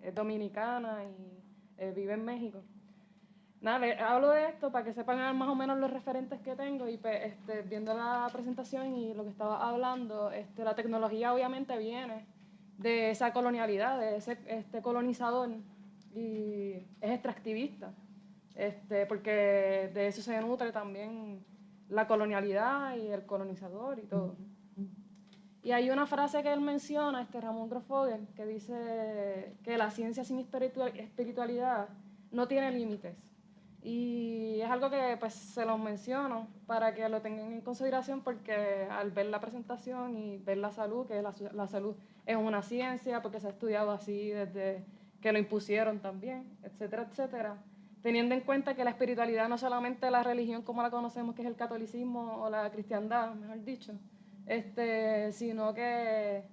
es dominicana y vive en México. Nada, hablo de esto para que sepan más o menos los referentes que tengo, y viendo la presentación y lo que estaba hablando, la tecnología obviamente viene de esa colonialidad, de ese colonizador, y es extractivista, porque de eso se nutre también la colonialidad y el colonizador y todo. Y hay una frase que él menciona, Ramón Graf Vogel, que dice que la ciencia sin espiritualidad no tiene límites. Y es algo que pues se los menciono para que lo tengan en consideración, porque al ver la presentación y ver la salud, que la salud es una ciencia, porque se ha estudiado así desde que lo impusieron también, etcétera, etcétera. Teniendo en cuenta que la espiritualidad no solamente la religión como la conocemos, que es el catolicismo o la cristiandad, mejor dicho, sino que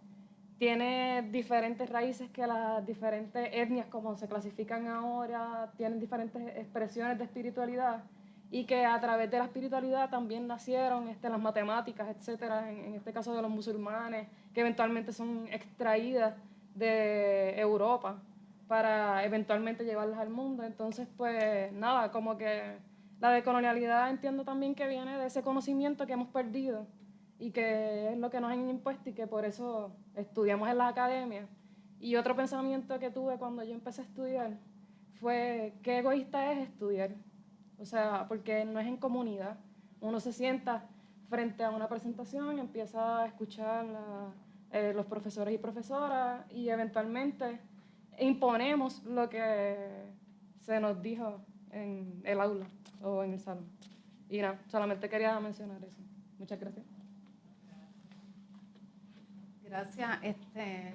tiene diferentes raíces, que las diferentes etnias como se clasifican ahora tienen diferentes expresiones de espiritualidad, y que a través de la espiritualidad también nacieron las matemáticas, etcétera, en este caso de los musulmanes, que eventualmente son extraídas de Europa para eventualmente llevarlas al mundo. Entonces, pues nada, como que la decolonialidad entiendo también que viene de ese conocimiento que hemos perdido y que es lo que nos han impuesto, y que por eso estudiamos en la academia. Y otro pensamiento que tuve cuando yo empecé a estudiar fue qué egoísta es estudiar. O sea, porque no es en comunidad. Uno se sienta frente a una presentación, empieza a escuchar los profesores y profesoras, y eventualmente imponemos lo que se nos dijo en el aula o en el salón. Y nada, solamente quería mencionar eso. Muchas gracias. Gracias.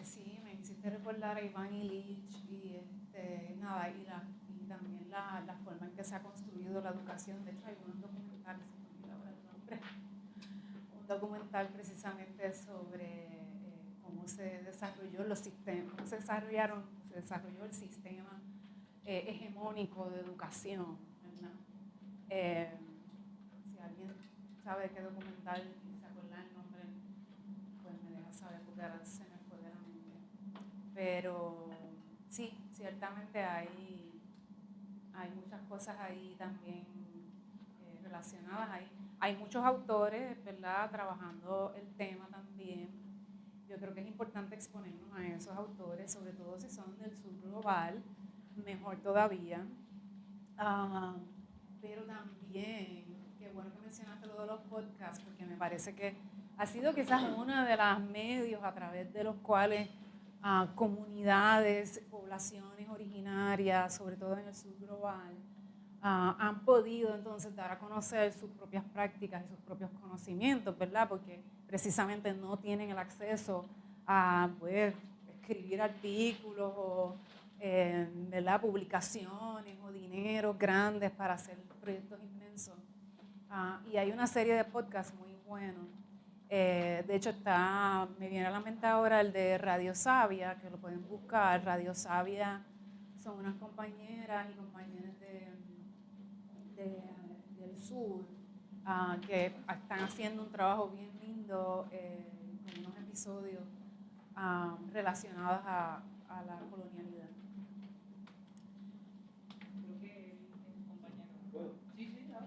Sí, me hiciste recordar a Iván Illich y también la forma en que se ha construido la educación. De hecho, hay un documental, se me olvida ahora el nombre, un documental precisamente sobre cómo se desarrolló los sistemas, cómo se desarrolló el sistema hegemónico de educación, ¿verdad? Si alguien sabe qué documental y se acuerda el nombre, pues me deja saber, porque ahora se me fue de la mente. Pero sí, ciertamente hay muchas cosas ahí también relacionadas. Hay muchos autores, ¿verdad?, trabajando el tema también. Yo creo que es importante exponernos a esos autores, sobre todo si son del sur global, mejor todavía. Pero también, qué bueno que mencionaste lo de los podcasts, porque me parece que ha sido quizás uno de los medios a través de los cuales comunidades, poblaciones originarias, sobre todo en el sur global, han podido entonces dar a conocer sus propias prácticas y sus propios conocimientos, ¿verdad? Porque precisamente no tienen el acceso a poder escribir artículos o ¿verdad?, publicaciones o dineros grandes para hacer proyectos inmensos. Y hay una serie de podcasts muy buenos. De hecho, me viene a la mente ahora el de Radio Sabia, que lo pueden buscar. Radio Sabia son unas compañeras y compañeros del sur que están haciendo un trabajo bien lindo con unos episodios relacionados a la colonialidad. Creo que el compañero. Bueno, sí, ya.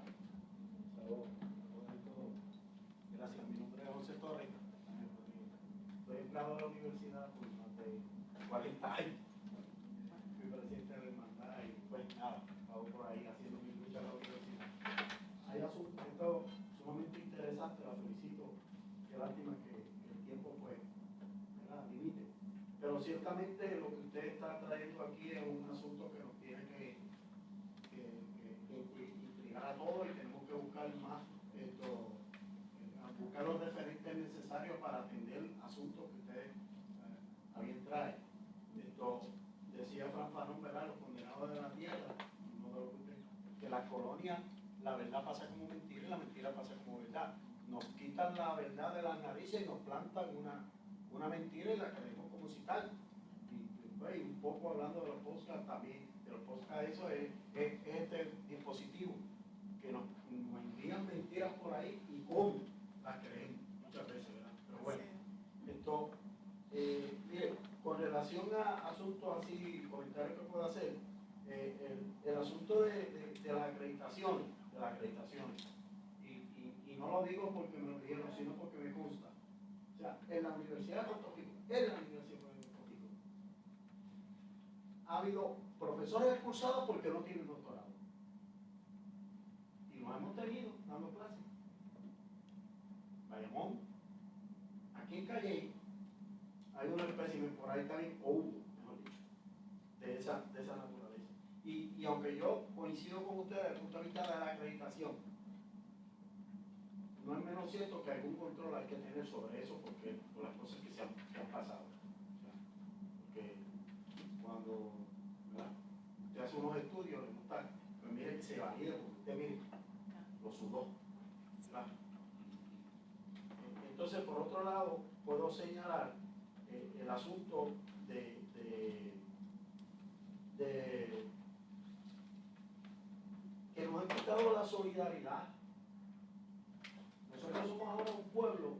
Gracias, mi nombre es José Torres. Soy empleado de la universidad por más de 40 años. Fui presidente de la hermandad y pues nada, estaba por ahí haciendo mi lucha en la universidad. Hay asuntos sumamente interesantes, la felicito. Qué lástima que el tiempo pues era límite. Pero ciertamente lo que usted está trayendo aquí es un asunto que nos tiene que intrigar a todos, y tenemos que buscar más buscar los referentes necesarios para atender asuntos que ustedes a bien traen. Decía Fran Fanón, ¿verdad?, los condenados de la tierra, que la colonia, la verdad, pasa como mentira, la mentira pasa como verdad. Nos quitan la verdad de las narices y nos plantan una mentira y la creemos como si tal. Y un poco hablando de los podcasts también, de los podcasts, eso es este dispositivo que nos envían mentiras por ahí y cómo las creemos muchas veces, ¿verdad? Pero bueno, esto, mire, con relación a asuntos así, comentarios que puedo hacer, el asunto de las acreditaciones, y no lo digo porque me lo dijeron, sino porque me consta. O sea, en la Universidad de Puerto Rico, ha habido profesores expulsados porque no tienen doctorado. Y nos hemos tenido dando clases. Bayamón, aquí en Calle, hay un espécimen por ahí también, o hubo, mejor dicho, de esa naturaleza. Y aunque yo coincido con ustedes desde el punto de vista de la acreditación, no es menos cierto que algún control hay que tener sobre eso porque por las cosas que se han pasado. O sea, porque cuando usted hace unos estudios, pues mire que se valida, porque usted mire, lo sudó. ¿Verdad? Entonces, por otro lado, puedo señalar el asunto de que nos han quitado la solidaridad. Nosotros somos ahora un pueblo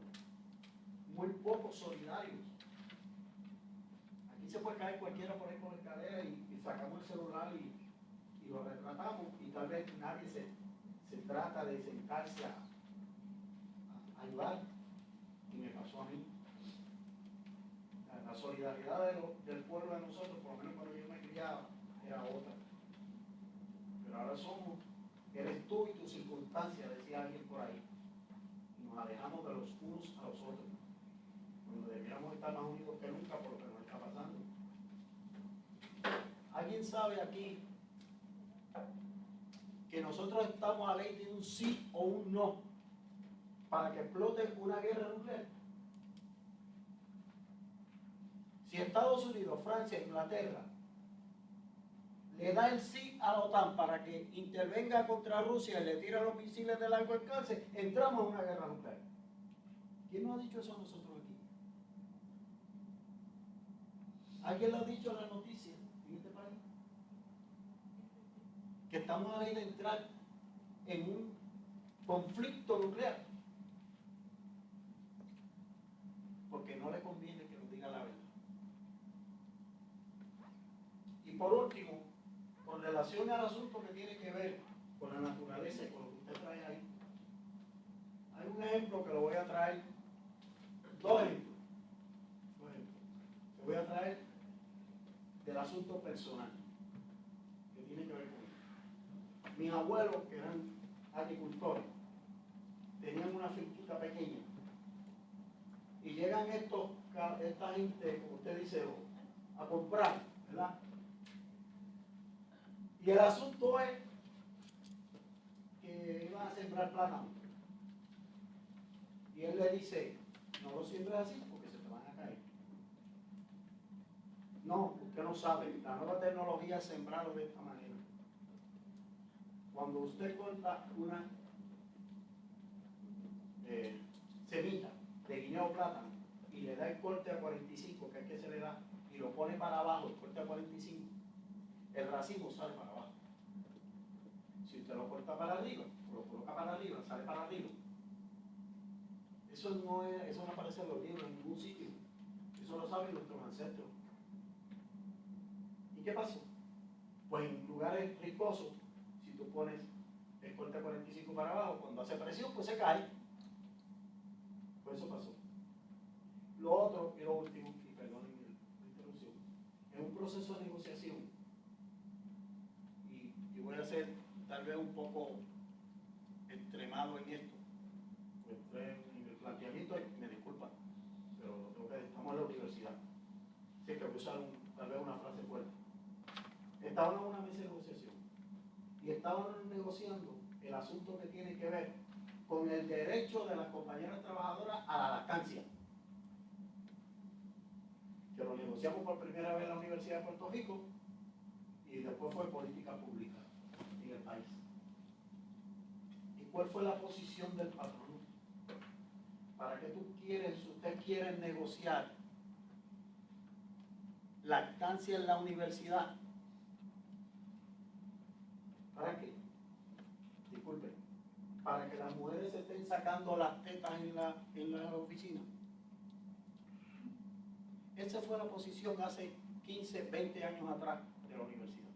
muy poco solidario. Aquí se puede caer cualquiera por ahí por la escalera y sacamos el celular y lo retratamos y tal vez nadie se trata de sentarse a ayudar. Y me pasó a mí. La solidaridad del pueblo de nosotros, por lo menos cuando yo me criaba, era otra. Pero ahora eres tú y tu circunstancia, decía alguien por ahí. Y nos alejamos de los unos a los otros. Cuando deberíamos estar más unidos que nunca por lo que nos está pasando. ¿Alguien sabe aquí que nosotros estamos a ley de un sí o un no para que explote una guerra nuclear? Si Estados Unidos, Francia, Inglaterra le da el sí a la OTAN para que intervenga contra Rusia y le tira los misiles de largo alcance, entramos en una guerra nuclear. ¿Quién nos ha dicho eso a nosotros aquí? ¿Alguien lo ha dicho en la noticia en este país? Que estamos a ley de entrar en un conflicto nuclear. Porque no le conviene que nos diga la verdad. Y por último, con relación al asunto que tiene que ver con la naturaleza y con lo que usted trae ahí, hay un ejemplo que lo voy a traer, dos ejemplos. Te voy a traer del asunto personal, que tiene que ver con esto. Mis abuelos, que eran agricultores, tenían una finquita pequeña. Y llegan esta gente, como usted dice, a comprar, ¿verdad? Y el asunto es que iban a sembrar plátano. Y él le dice, no lo siembres así porque se te van a caer. No, usted no sabe, la nueva tecnología es sembrarlo de esta manera. Cuando usted corta una semilla de guineo o plátano y le da el corte a 45, que es que se le da, y lo pone para abajo, el corte a 45, el racimo sale para abajo. Si usted lo corta para arriba, o lo coloca para arriba, sale para arriba. Eso no aparece en los libros en ningún sitio. Eso lo saben nuestros ancestros. ¿Y qué pasó? Pues en lugares ricosos, si tú pones el corte a 45 para abajo, cuando hace presión, pues se cae. Pues eso pasó. Lo otro y lo último, y perdonen la interrupción, es un proceso de negociación. Y voy a ser tal vez un poco extremado en esto. Pues en el planteamiento, me disculpan, pero estamos en la universidad. Así que voy a usar tal vez una frase fuerte. Estaban en una mesa de negociación y estaban negociando el asunto que tiene que ver con el derecho de las compañeras trabajadoras a la lactancia, que lo negociamos por primera vez en la Universidad de Puerto Rico y después fue política pública en el país. Y cuál fue la posición del patrón? ¿Para qué usted quiere negociar lactancia en la universidad? ¿Para qué? Disculpe, ¿para que las mujeres se estén sacando las tetas en la oficina? Esa fue la posición hace 15, 20 años atrás de la universidad.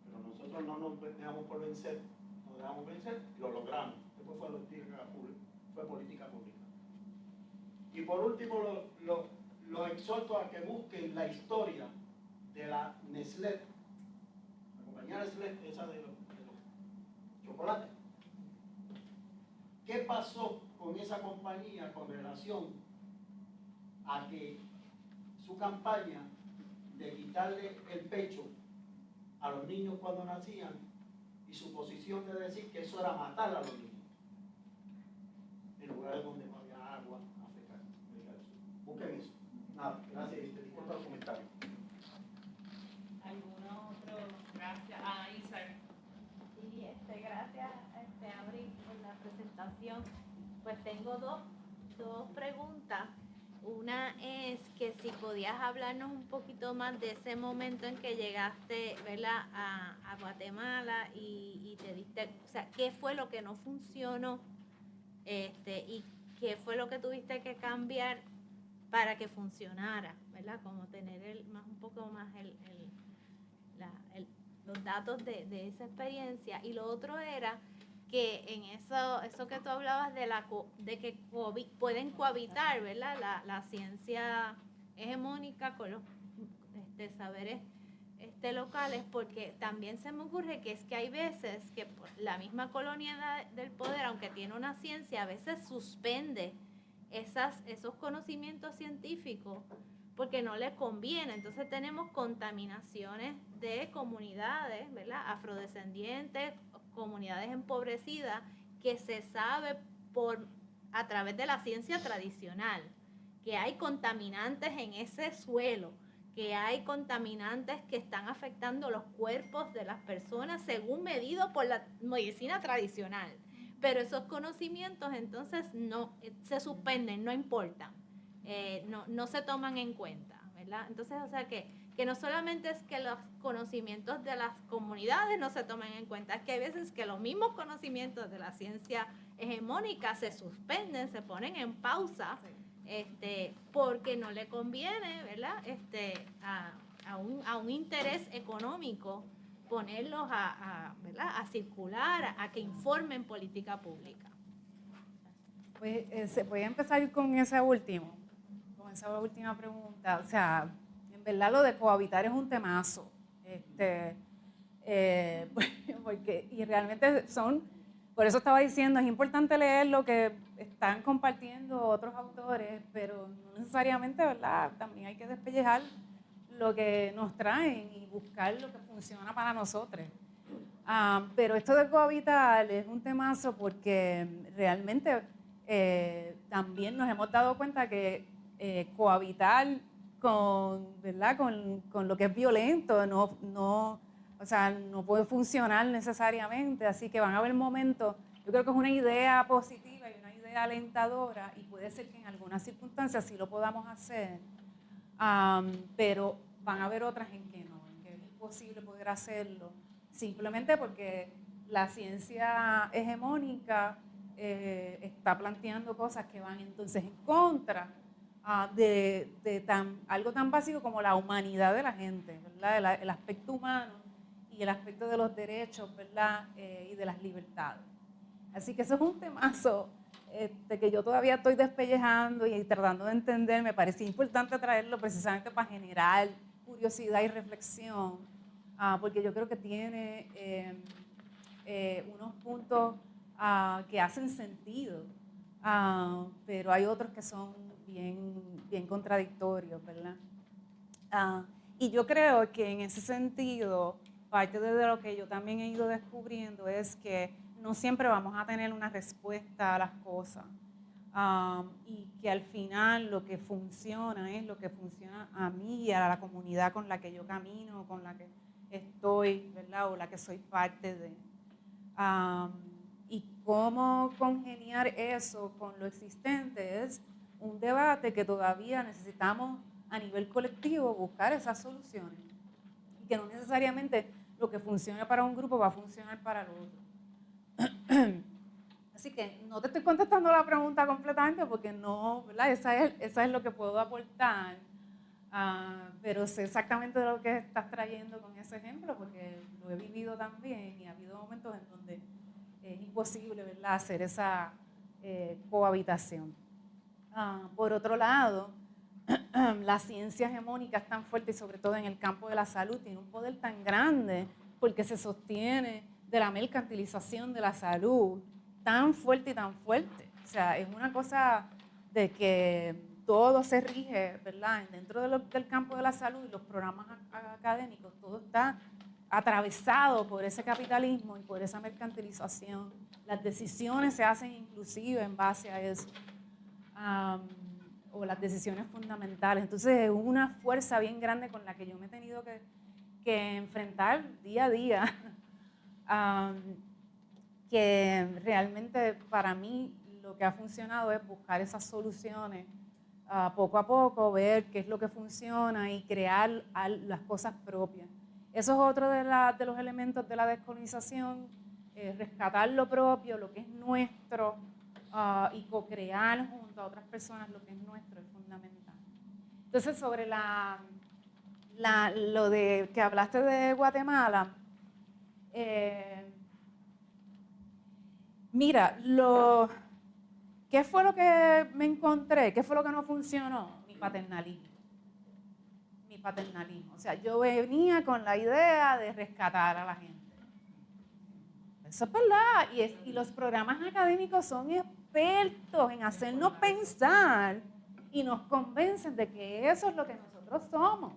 Pero nosotros no nos dejamos por vencer, nos dejamos vencer y lo logramos. Después fue política pública. Y por último, lo exhorto a que busquen la historia de la Nestlé, la compañía Nestlé, esa de los chocolates. ¿Qué pasó con esa compañía con relación a que su campaña de quitarle el pecho a los niños cuando nacían y su posición de decir que eso era matar a los niños en lugares donde no había agua, África del Sur? Busquen eso. Nada, gracias. Disculpa los comentarios. ¿Alguno otro? Gracias. Isaac. Sí, gracias, Abril, por la presentación. Pues tengo dos preguntas. Una es que si podías hablarnos un poquito más de ese momento en que llegaste, ¿verdad?, a Guatemala y te diste, o sea, ¿qué fue lo que no funcionó? Y qué fue lo que tuviste que cambiar para que funcionara, ¿verdad? Como tener un poco más los datos de esa experiencia. Y lo otro era que en eso que tú hablabas de que pueden cohabitar, ¿verdad?, la ciencia hegemónica con los saberes locales, porque también se me ocurre que es que hay veces que la misma colonia del poder, aunque tiene una ciencia, a veces suspende esos conocimientos científicos porque no le conviene. Entonces tenemos contaminaciones de comunidades, ¿verdad?, afrodescendientes, comunidades empobrecidas, que se sabe a través de la ciencia tradicional que hay contaminantes en ese suelo, que hay contaminantes que están afectando los cuerpos de las personas según medido por la medicina tradicional. Pero esos conocimientos entonces no se suspenden, no importan, no se toman en cuenta, ¿verdad? Entonces, o sea que no solamente es que los conocimientos de las comunidades no se tomen en cuenta, es que hay veces que los mismos conocimientos de la ciencia hegemónica se suspenden, se ponen en pausa, porque no le conviene, ¿verdad?, a un interés económico ponerlos ¿verdad?, a circular, a que informen política pública. Pues voy a empezar con esa última pregunta. O sea, en verdad lo de cohabitar es un temazo, porque, y realmente por eso estaba diciendo, es importante leer lo que están compartiendo otros autores, pero no necesariamente, ¿verdad? También hay que despellejar lo que nos traen y buscar lo que funciona para nosotros. Pero esto de cohabitar es un temazo porque realmente también nos hemos dado cuenta que cohabitar ¿verdad?, con lo que es violento o sea, no puede funcionar necesariamente, así que van a haber momentos, yo creo que es una idea positiva y una idea alentadora y puede ser que en algunas circunstancias sí lo podamos hacer, pero van a haber otras en que no, en que es imposible poder hacerlo, simplemente porque la ciencia hegemónica está planteando cosas que van entonces en contra de algo tan básico como la humanidad de la gente, ¿verdad? El aspecto humano y el aspecto de los derechos, ¿verdad?, y de las libertades. Así que eso es un temazo que yo todavía estoy despellejando y tratando de entender. Me parecía importante traerlo precisamente para generar curiosidad y reflexión, porque yo creo que tiene unos puntos que hacen sentido, pero hay otros que son bien contradictorios, ¿verdad? Y yo creo que en ese sentido, parte de lo que yo también he ido descubriendo es que no siempre vamos a tener una respuesta a las cosas, y que al final lo que funciona es lo que funciona a mí y a la comunidad con la que yo camino, con la que estoy, ¿verdad?, o la que soy parte de. Y cómo congeniar eso con lo existente es un debate que todavía necesitamos a nivel colectivo buscar esas soluciones. Y que no necesariamente lo que funcione para un grupo va a funcionar para el otro. Así que no te estoy contestando la pregunta completamente porque no, ¿verdad? Esa es lo que puedo aportar. Pero sé exactamente de lo que estás trayendo con ese ejemplo porque lo he vivido también y ha habido momentos en donde es imposible, ¿verdad?, hacer esa cohabitación. Por otro lado, la ciencia hegemónica es tan fuerte y sobre todo en el campo de la salud tiene un poder tan grande porque se sostiene de la mercantilización de la salud tan fuerte y tan fuerte. O sea, es una cosa de que todo se rige, ¿verdad?, dentro del campo de la salud y los programas académicos, todo está atravesado por ese capitalismo y por esa mercantilización. Las decisiones se hacen inclusive en base a eso. O las decisiones fundamentales. Entonces es una fuerza bien grande con la que yo me he tenido que enfrentar día a día. Que realmente para mí lo que ha funcionado es buscar esas soluciones poco a poco, ver qué es lo que funciona y crear las cosas propias. Eso es otro de los elementos de la descolonización, rescatar lo propio, lo que es nuestro, y co-crear junto a otras personas lo que es nuestro es fundamental. Entonces, sobre lo de que hablaste de Guatemala, mira, ¿qué fue lo que me encontré? ¿Qué fue lo que no funcionó? Mi paternalismo. O sea, yo venía con la idea de rescatar a la gente. Eso es verdad. Y los programas académicos son expertos en hacernos pensar y nos convencen de que eso es lo que nosotros somos.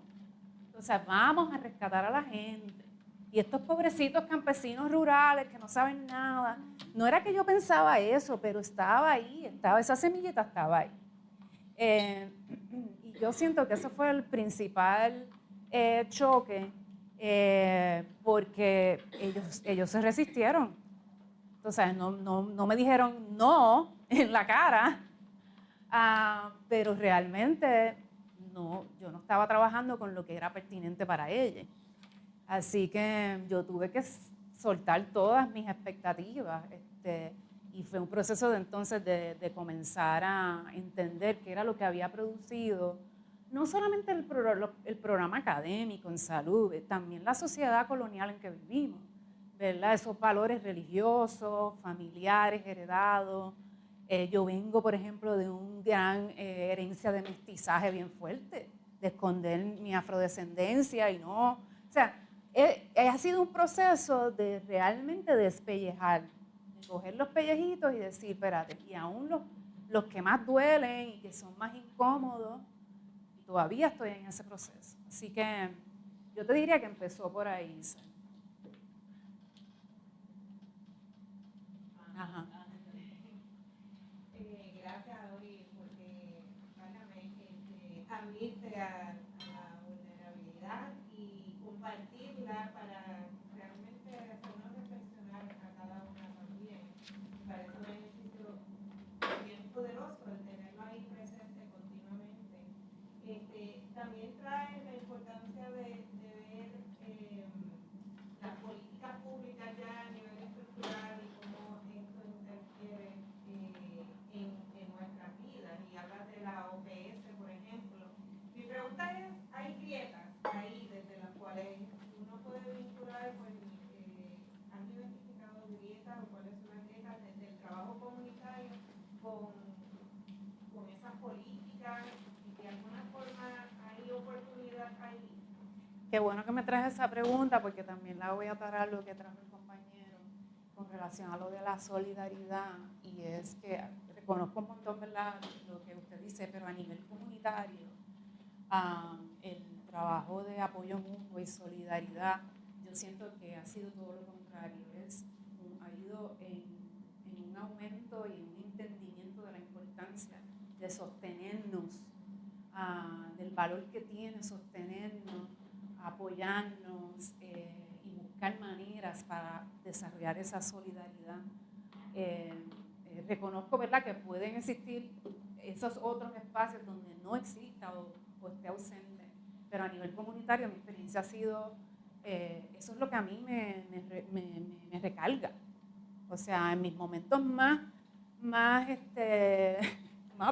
Entonces, vamos a rescatar a la gente. Y estos pobrecitos campesinos rurales que no saben nada. No era que yo pensaba eso, pero estaba ahí, esa semillita estaba ahí. Y yo siento que eso fue el principal choque, porque ellos se resistieron. Entonces, no me dijeron no en la cara, pero realmente yo no estaba trabajando con lo que era pertinente para ella. Así que yo tuve que soltar todas mis expectativas. Y fue un proceso entonces de comenzar a entender qué era lo que había producido, no solamente el programa académico en salud, también la sociedad colonial en que vivimos, ¿verdad? Esos valores religiosos, familiares, heredados. Yo vengo, por ejemplo, de una gran herencia de mestizaje bien fuerte, de esconder mi afrodescendencia y no... O sea, ha sido un proceso de realmente despellejar, de coger los pellejitos y decir, espérate, y aún los que más duelen y que son más incómodos, y todavía estoy en ese proceso. Así que yo te diría que empezó por ahí. Ajá. Gracias, Dori, porque abrirte a la vulnerabilidad y compartirla para realmente hacernos reflexionar a cada una también. Me parece un ejercicio bien poderoso el tenerlo ahí presente continuamente. También trae la importancia de ver las políticas públicas ya a nivel estructural y cómo esto interfiere en nuestras vidas. Y hablas de la OPS, por ejemplo. Mi pregunta es, ¿hay grietas ahí desde las cuales uno puede vincular, pues, han identificado grietas o cuáles son las grietas desde el trabajo comunitario con esas políticas y de alguna forma hay oportunidad ahí? Qué bueno que me traes esa pregunta porque también la voy a atar a lo que trajo el compañero con relación a lo de la solidaridad, y es que reconozco un montón, ¿verdad?, lo que usted dice, pero a nivel comunitario el trabajo de apoyo mutuo y solidaridad yo siento que ha sido todo lo contrario, ha ido en un aumento y un entendimiento de la importancia de sostenernos, del valor que tiene sostenernos, apoyarnos y buscar maneras para desarrollar esa solidaridad. reconozco, ¿verdad?, que pueden existir esos otros espacios donde no exista o esté ausente, pero a nivel comunitario mi experiencia ha sido, eso es lo que a mí me recarga. O sea, en mis momentos más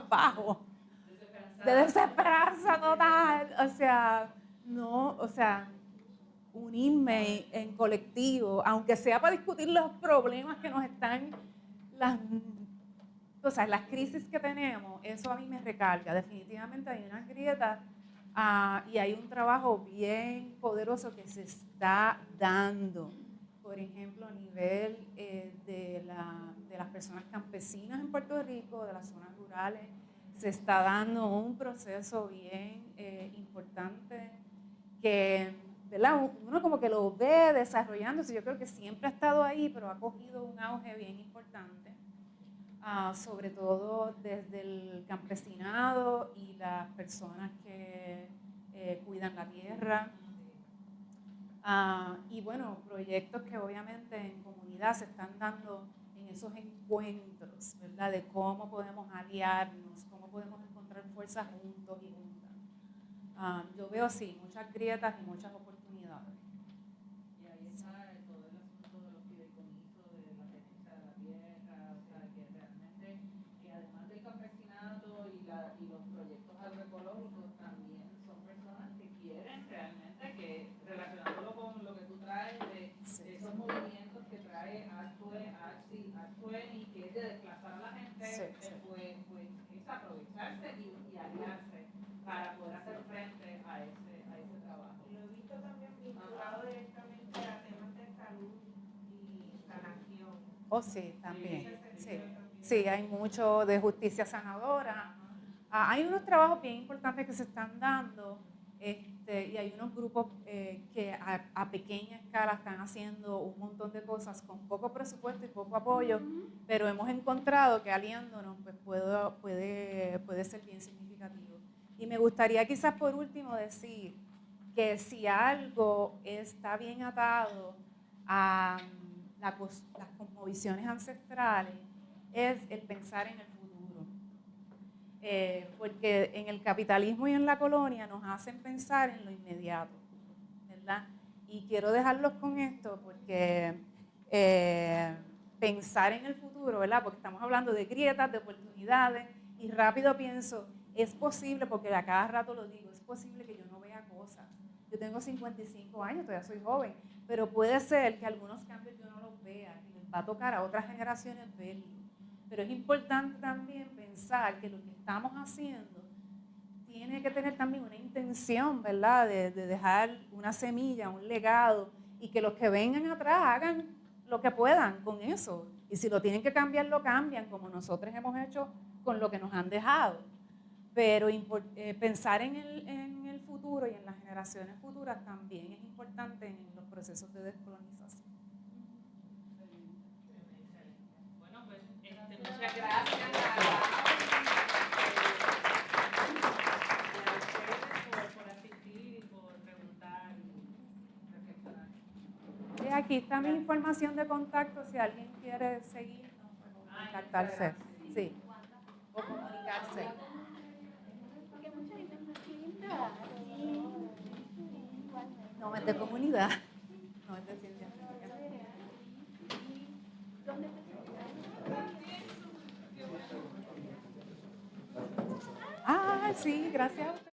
bajos, de desesperanza total, o sea, unirme en colectivo, aunque sea para discutir los problemas que nos están, las crisis que tenemos, eso a mí me recarga. Definitivamente hay una grieta y hay un trabajo bien poderoso que se está dando. Por ejemplo, a nivel de las personas campesinas en Puerto Rico, de las zonas rurales, se está dando un proceso bien importante que, ¿verdad?, uno como que lo ve desarrollándose. Yo creo que siempre ha estado ahí, pero ha cogido un auge bien importante, sobre todo desde el campesinado y las personas que cuidan la tierra. Y bueno, proyectos que obviamente en comunidad se están dando en esos encuentros, ¿verdad?, de cómo podemos aliarnos, cómo podemos encontrar fuerzas juntos y juntas. Yo veo, sí, muchas grietas y muchas oportunidades. Y ahí está todo el asunto de los fideicomisos, de la tenencia de la tierra, o sea, que realmente, además del campesinado y los proyectos agroecológicos, también son personas que quieren realmente que, relacionándolo con lo que tú traes de esos movimientos que trae ACTUE y que es de desplazar a la gente, pues es aprovecharse y aliarse para poder hacer frente a ese trabajo. Lo he visto también vinculado directamente a temas de salud y sanación. Oh, sí, también. Sí, hay mucho de justicia sanadora. Hay unos trabajos bien importantes que se están dando y hay unos grupos que a pequeña escala están haciendo un montón de cosas con poco presupuesto y poco apoyo, pero hemos encontrado que aliándonos pues puede ser bien significativo. Y me gustaría quizás por último decir que si algo está bien atado a las cosmovisiones ancestrales es el pensar en el futuro. Porque en el capitalismo y en la colonia nos hacen pensar en lo inmediato, ¿verdad? Y quiero dejarlos con esto porque pensar en el futuro, ¿verdad?, porque estamos hablando de grietas, de oportunidades, y rápido pienso, es posible, porque a cada rato lo digo, es posible que yo no vea cosas. Yo tengo 55 años, todavía soy joven, pero puede ser que algunos cambios yo no los vea, que les va a tocar a otras generaciones verlos. Pero es importante también pensar que lo que estamos haciendo tiene que tener también una intención, ¿verdad?, de dejar una semilla, un legado, y que los que vengan atrás hagan lo que puedan con eso. Y si lo tienen que cambiar, lo cambian, como nosotros hemos hecho con lo que nos han dejado. Pero pensar en el futuro y en las generaciones futuras también es importante en los procesos de descolonización. Bueno, pues muchas gracias por asistir y por preguntar y reflexionar. Y aquí está mi información de contacto, si alguien quiere seguirnos o contactarse. Sí. O comunicarse. No, es de comunidad. No, es de ciencia física. Sí, gracias a usted.